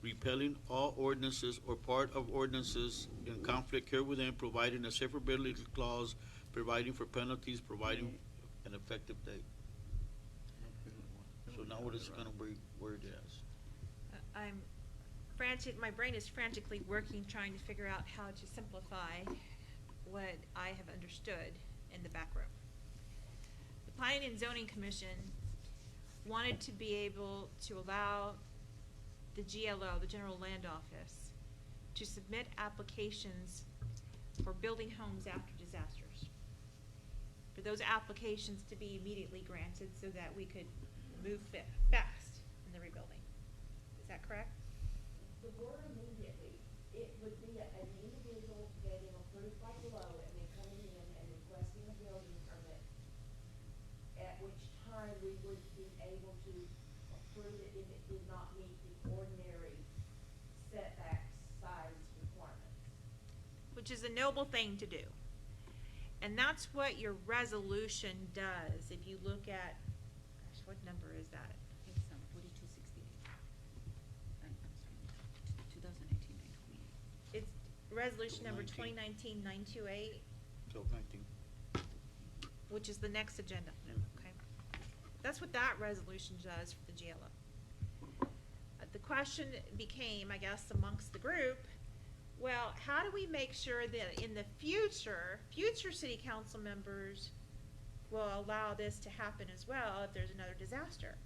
repealing all ordinances or part of ordinances in conflict herewithin, providing a severability clause, providing for penalties, providing an effective date. So now what is it gonna be worded as? I'm frantic, my brain is frantically working, trying to figure out how to simplify what I have understood in the back room. The Planning and Zoning Commission wanted to be able to allow the GLO, the General Land Office, to submit applications for building homes after disasters. For those applications to be immediately granted so that we could move fast in the rebuilding. Is that correct? The word immediately, it would be an individual getting approved by GLO and then coming in and requesting a building permit, at which time we would be able to approve it if it did not meet the ordinary setback size requirements. Which is a noble thing to do. And that's what your resolution does. If you look at, gosh, what number is that? It's 4268. I'm sorry, 2018-928. It's resolution number 19. 2019-928, So 19. which is the next agenda, okay? That's what that resolution does for the GLO. The question became, I guess, amongst the group, well, how do we make sure that in the future city council members will allow this to happen as well if there's another disaster?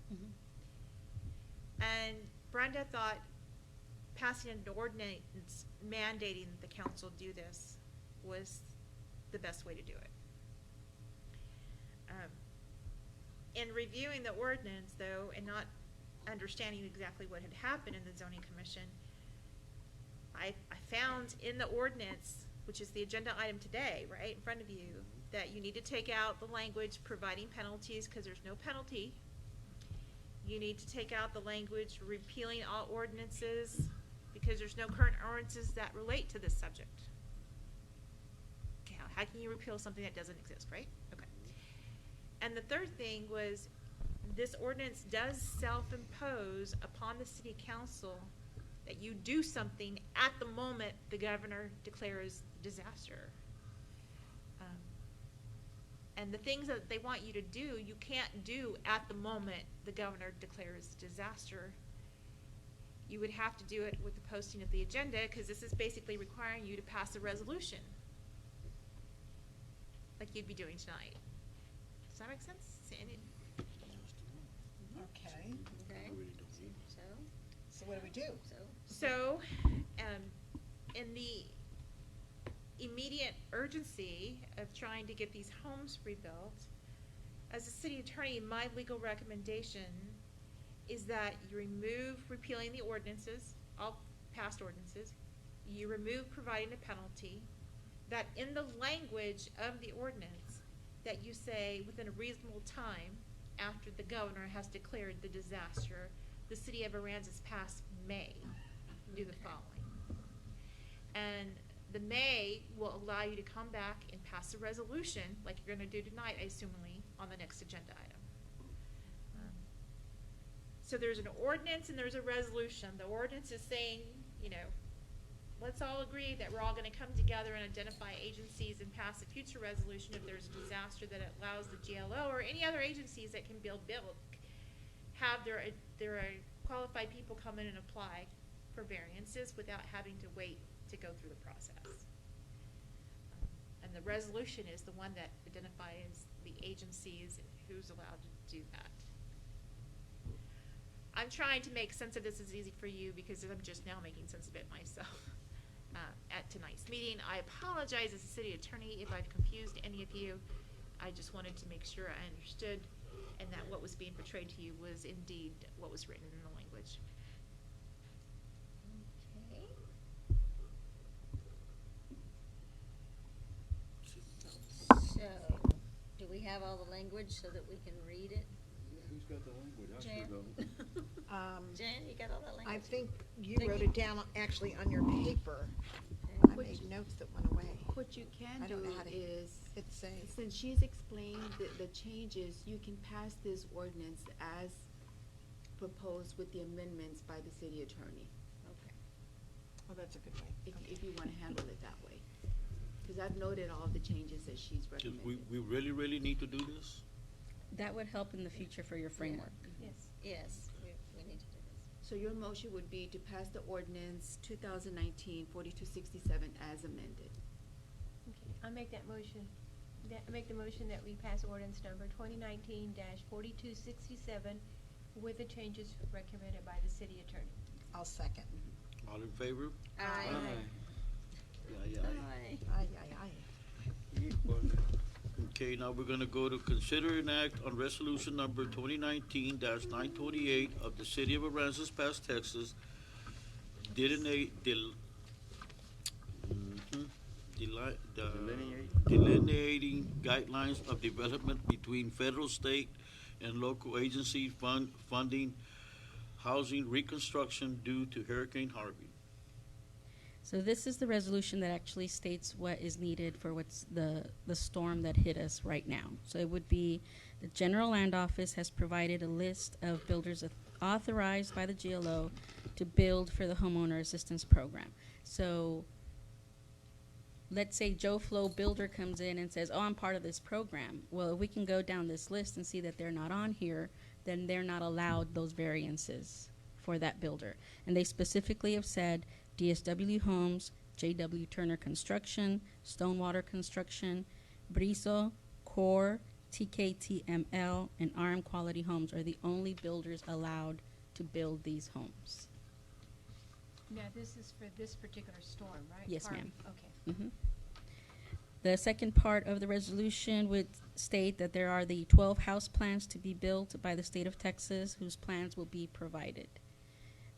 And Brenda thought passing an ordinance mandating that the council do this was the best way to do it. In reviewing the ordinance, though, and not understanding exactly what had happened in the zoning commission, I found in the ordinance, which is the agenda item today, right in front of you, that you need to take out the language providing penalties, because there's no penalty. You need to take out the language repealing all ordinances, because there's no current ordinances that relate to this subject. Okay, how can you repeal something that doesn't exist, right? Okay. And the third thing was, this ordinance does self-impose upon the city council that you do something at the moment the governor declares disaster. And the things that they want you to do, you can't do at the moment the governor declares disaster. You would have to do it with the posting of the agenda, because this is basically requiring you to pass a resolution, like you'd be doing tonight. Does that make sense? Okay. Okay. So what do we do? So, in the immediate urgency of trying to get these homes rebuilt, as a city attorney, my legal recommendation is that you remove repealing the ordinances, all past ordinances. You remove providing a penalty, that in the language of the ordinance, that you say within a reasonable time after the governor has declared the disaster, the city of Aransas Pass may do the following. And the may will allow you to come back and pass a resolution, like you're gonna do tonight, assumingly, on the next agenda item. So there's an ordinance and there's a resolution. The ordinance is saying, you know, let's all agree that we're all gonna come together and identify agencies and pass a future resolution if there's a disaster that allows the GLO or any other agencies that can build, have their qualified people come in and apply for variances without having to wait to go through the process. And the resolution is the one that identifies the agencies and who's allowed to do that. I'm trying to make sense of this as easy for you because I'm just now making sense of it myself at tonight's meeting. I apologize as a city attorney if I've confused any of you. I just wanted to make sure I understood and that what was being portrayed to you was indeed what was written in the language. Okay. So, do we have all the language so that we can read it? Who's got the language? I Jan? sure don't. Jan, you got all that language? I think you Thank wrote you. it down actually on your paper. I What made you- notes that went away. What you can I don't do know how to is, hit save. since she's explained the changes, you can pass this ordinance as proposed with the amendments by the city attorney. Okay. Oh, that's a good way. If you wanna handle it that way. Cause I've noted all of the changes that she's Do recommended. we really need to do this? That would help in the future for your framework. Yes. Yes, we need to do this. So your motion would be to pass the ordinance 2019-4267 as amended. Okay, I'll make that motion. I make the motion that we pass ordinance number 2019-4267 with the changes recommended by the city attorney. I'll second. All in favor? Aye. Yeah, yeah. Aye. Aye, aye, aye. Okay, now we're gonna go to consider an act on resolution number 2019-928 of the city of Aransas Pass, Texas, delineating guidelines of development between federal, state, and local agencies funding housing reconstruction due to Hurricane Harvey. So this is the resolution that actually states what is needed for what's the storm that hit us right now. So it would be, the General Land Office has provided a list of builders authorized by the GLO to build for the homeowner assistance program. So let's say Joe Flo Builder comes in and says, oh, I'm part of this program. Well, if we can go down this list and see that they're not on here, then they're not allowed those variances for that builder. And they specifically have said DSW Homes, J.W. Turner Construction, Stonewater Construction, Briso, Core, TKTML, and RM Quality Homes are the only builders allowed to build these homes. Now, this is for this particular storm, right? Yes, Harvey? ma'am. Okay. Mhm. The second part of the resolution would state that there are the 12 house plans to be built by the state of Texas, whose plans will be provided.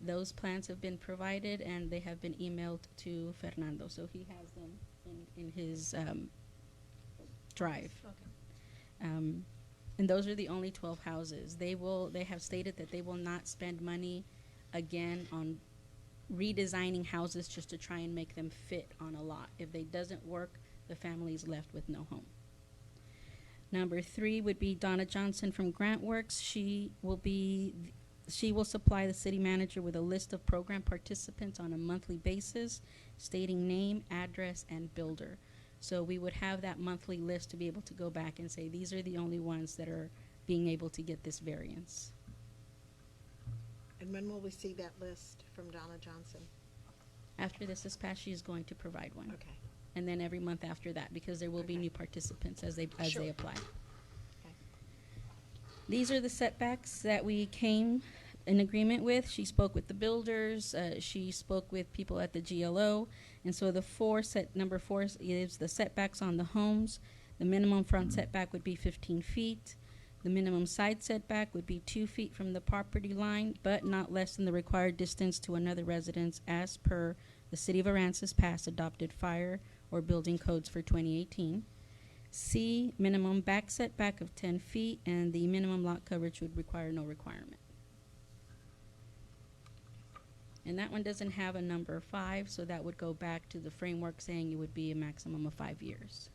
Those plans have been provided and they have been emailed to Fernando, so he has them in his drive. Okay. And those are the only 12 houses. They have stated that they will not spend money again on redesigning houses just to try and make them fit on a lot. If it doesn't work, the family is left with no home. Number 3 would be Donna Johnson from GrantWorks. She will supply the city manager with a list of program participants on a monthly basis, stating name, address, and builder. So we would have that monthly list to be able to go back and say, these are the only ones that are being able to get this variance. And when will we see that list from Donna Johnson? After this is passed, she is going to provide one. Okay. And then every month after that, because there will be new participants as they Sure. apply. Okay. These are the setbacks that we came in agreement with. She spoke with the builders, she spoke with people at the GLO, and so number 4 is the setbacks on the homes. The minimum front setback would be 15 feet. The minimum side setback would be 2 feet from the property line, but not less than the required distance to another residence as per the City of Aransas Pass adopted fire or building codes for 2018. C, minimum back setback of 10 feet, and the minimum lot coverage would require no requirement. And that one doesn't have a number 5, so that would go back to the framework saying it would be a maximum of 5 years.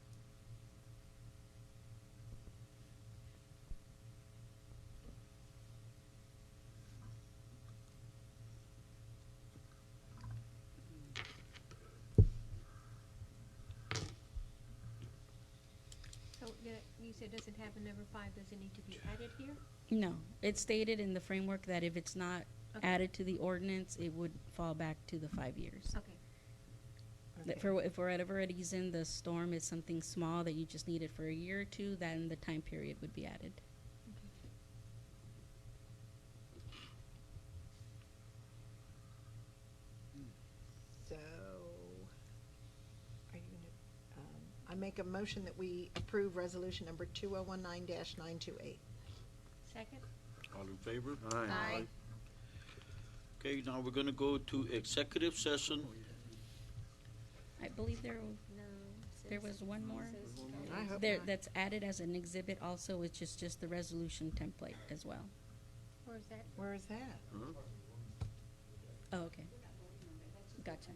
So you said doesn't have a number 5, does it need to be added here? No, it's stated in the framework that if it's not Okay. added to the ordinance, it would fall back to the 5 years. Okay. That if for whatever reason the storm is something small that you just need it for a year or two, then the time period would be added. So, are you gonna, I make a motion that we approve resolution number 2019-928. Second? All in favor? Aye. Okay, now we're gonna go to executive session. I believe there No. was one more. I hope There, not. that's added as an exhibit also, which is just the resolution template as well. Where's that? Where is that? Oh, okay. Gotcha.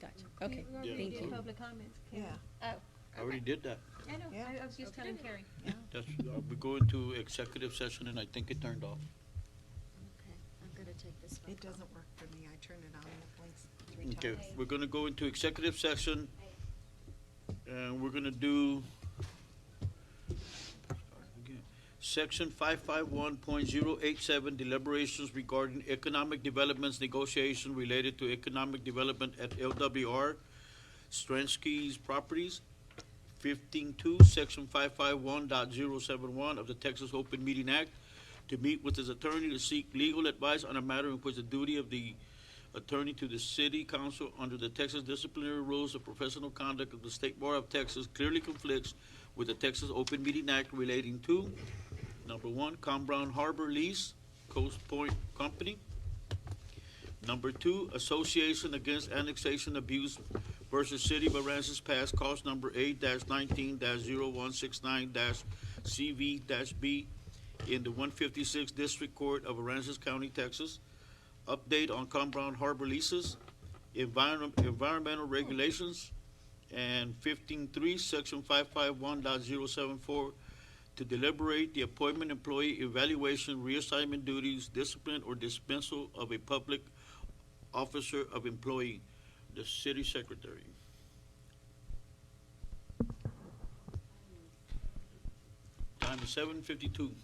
Gotcha. Okay, We already thank did you. public comments. Yeah. Oh. I already did that. I know, Yeah. I was just telling Carrie. That's, we go into executive session and I think it turned off. Okay, I'm gonna take this one. It doesn't work for me. I turn it on and it blinks 3 Okay, times. we're gonna go into executive session, and we're gonna do Section 551.087 deliberations regarding economic developments negotiation related to economic development at LWR Stransky's Properties. 15.2, Section 551.071 of the Texas Open Meeting Act, to meet with his attorney to seek legal advice on a matter in which the duty of the attorney to the city council under the Texas Disciplinary Rules of Professional Conduct of the State Bar of Texas clearly conflicts with the Texas Open Meeting Act relating to, number one, Com Brown Harbor lease, Coast Point Company. Number two, Association Against Annexation Abuse versus City of Aransas Pass, cause number 8-19-0169-CV-B in the 156th District Court of Aransas County, Texas. Update on Com Brown Harbor leases, environmental regulations, and 15.3, Section 551.074, to deliberate the appointment, employee evaluation, reassignment duties, discipline, or dismissal of a public officer of employee, the city secretary. Time is 7:52.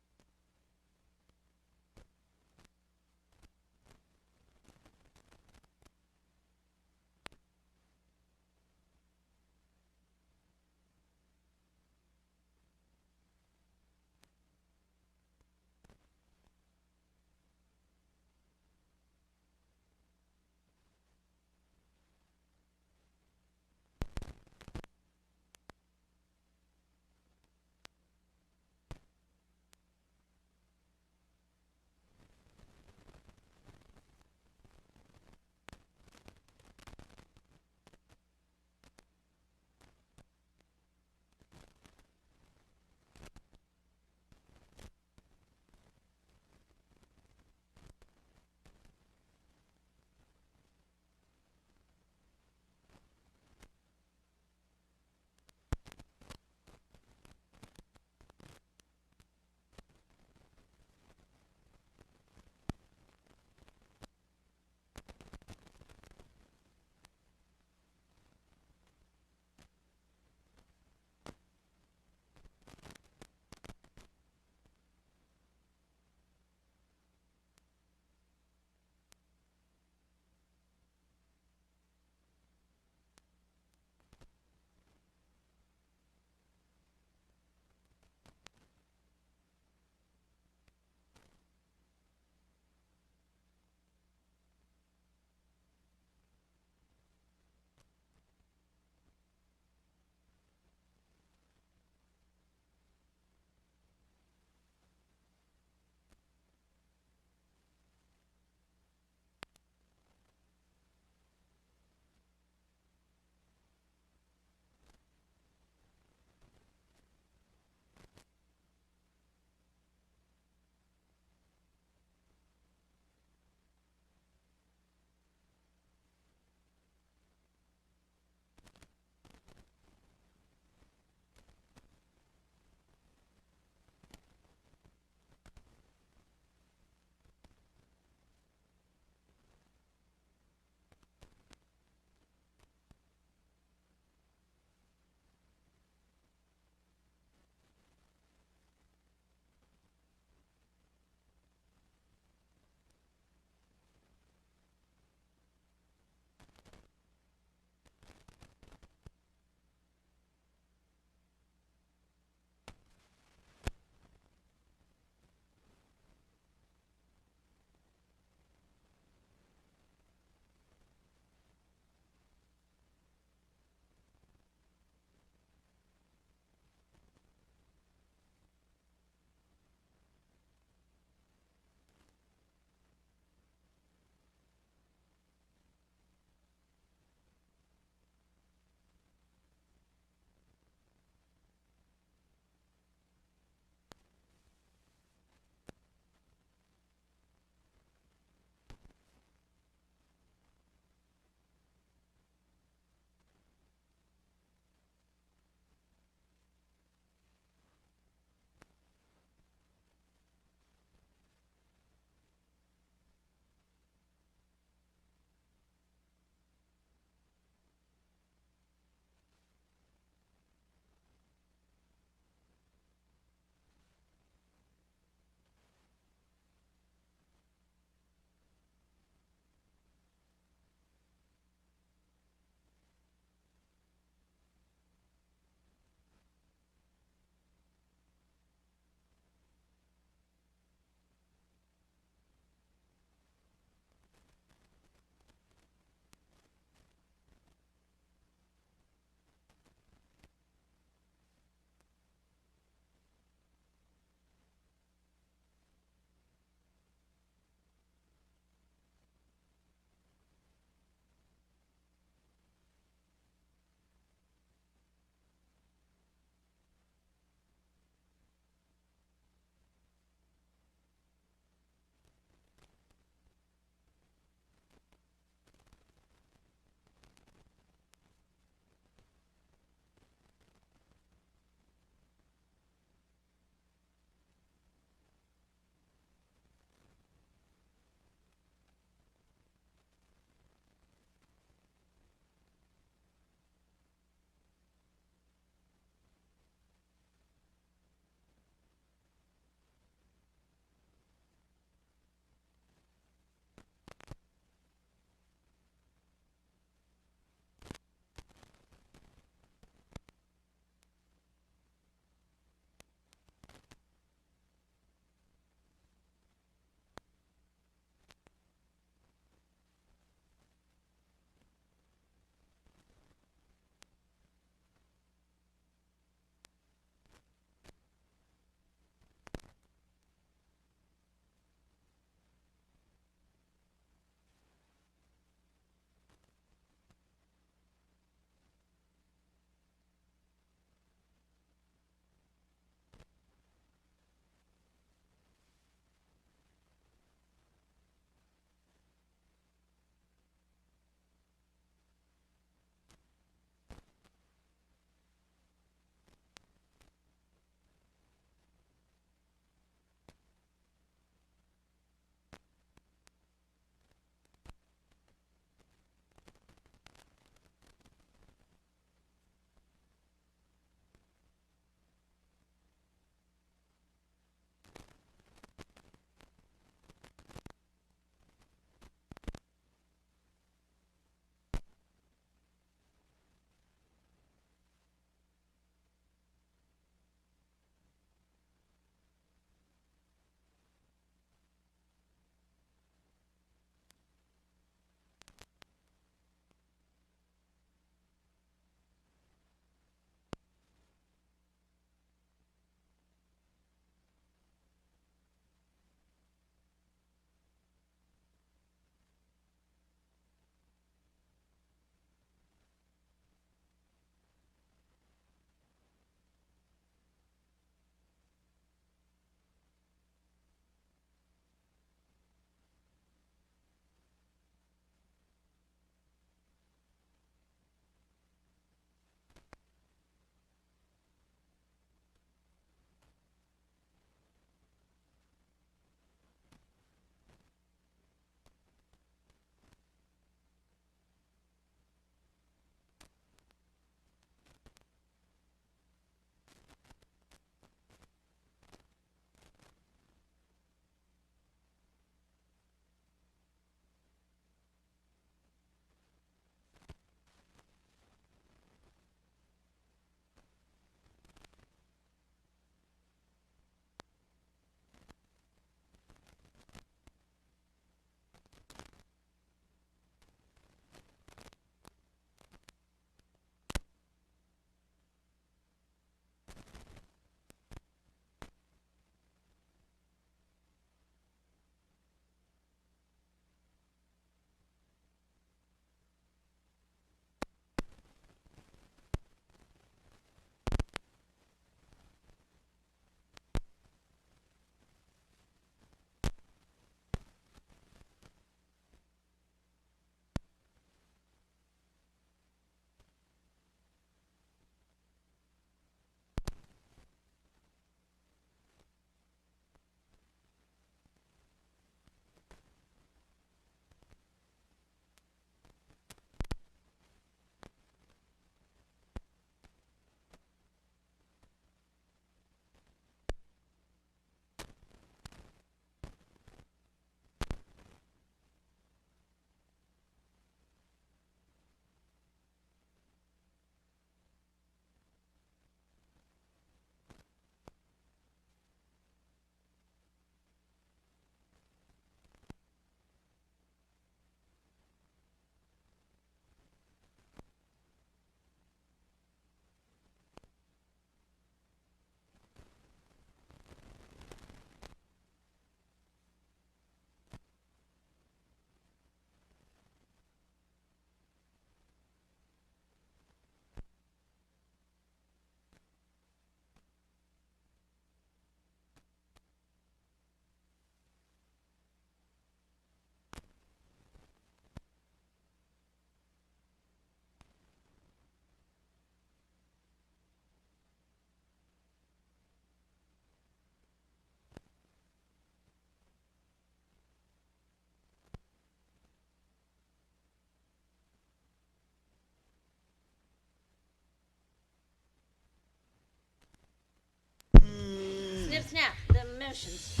motions.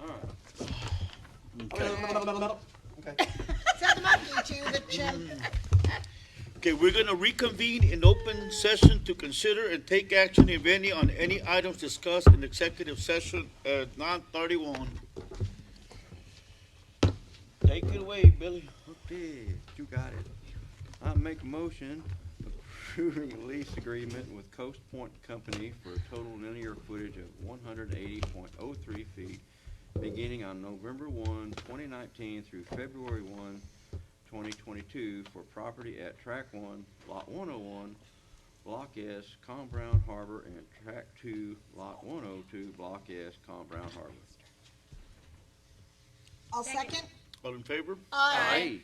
All right. Set the monkey to the chin. Okay, we're gonna reconvene in open session to consider and take action, if any, on any items discussed in executive session at 9:31. Take it away, Billy. Okay, you got it. I make a motion approving a lease agreement with Coast Point Company for a total linear footage of 180.03 feet, beginning on November 1, 2019 through February 1, 2022 for property at Track 1, Lot 101, Block S, Com Brown Harbor, and Track 2, Lot 102, Block S, Com Brown Harbor. I'll second. All in favor? Aye.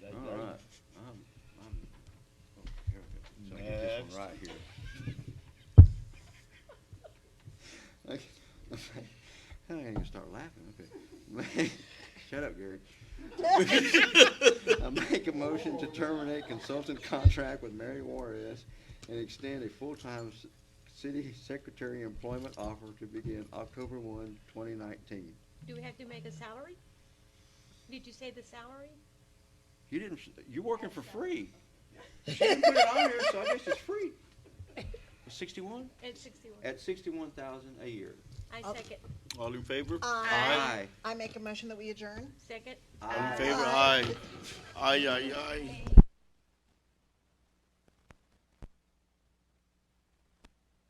All right. Oh, here we go. So I get this one right here. Okay. I ain't gonna start laughing, okay. Shut up, Gary. I make a motion to terminate consultant contract with Mary Juarez and extend a full-time city secretary employment offer to begin October 1, 2019. Do we have to make a salary? Did you say the salary? You didn't, you're working for free. She didn't put it on here, so I guess it's free. 61? At 61. At 61,000 a year. I second. All in favor? Aye. I make a motion that we adjourn. Second. All in favor? Aye. Aye, aye, aye.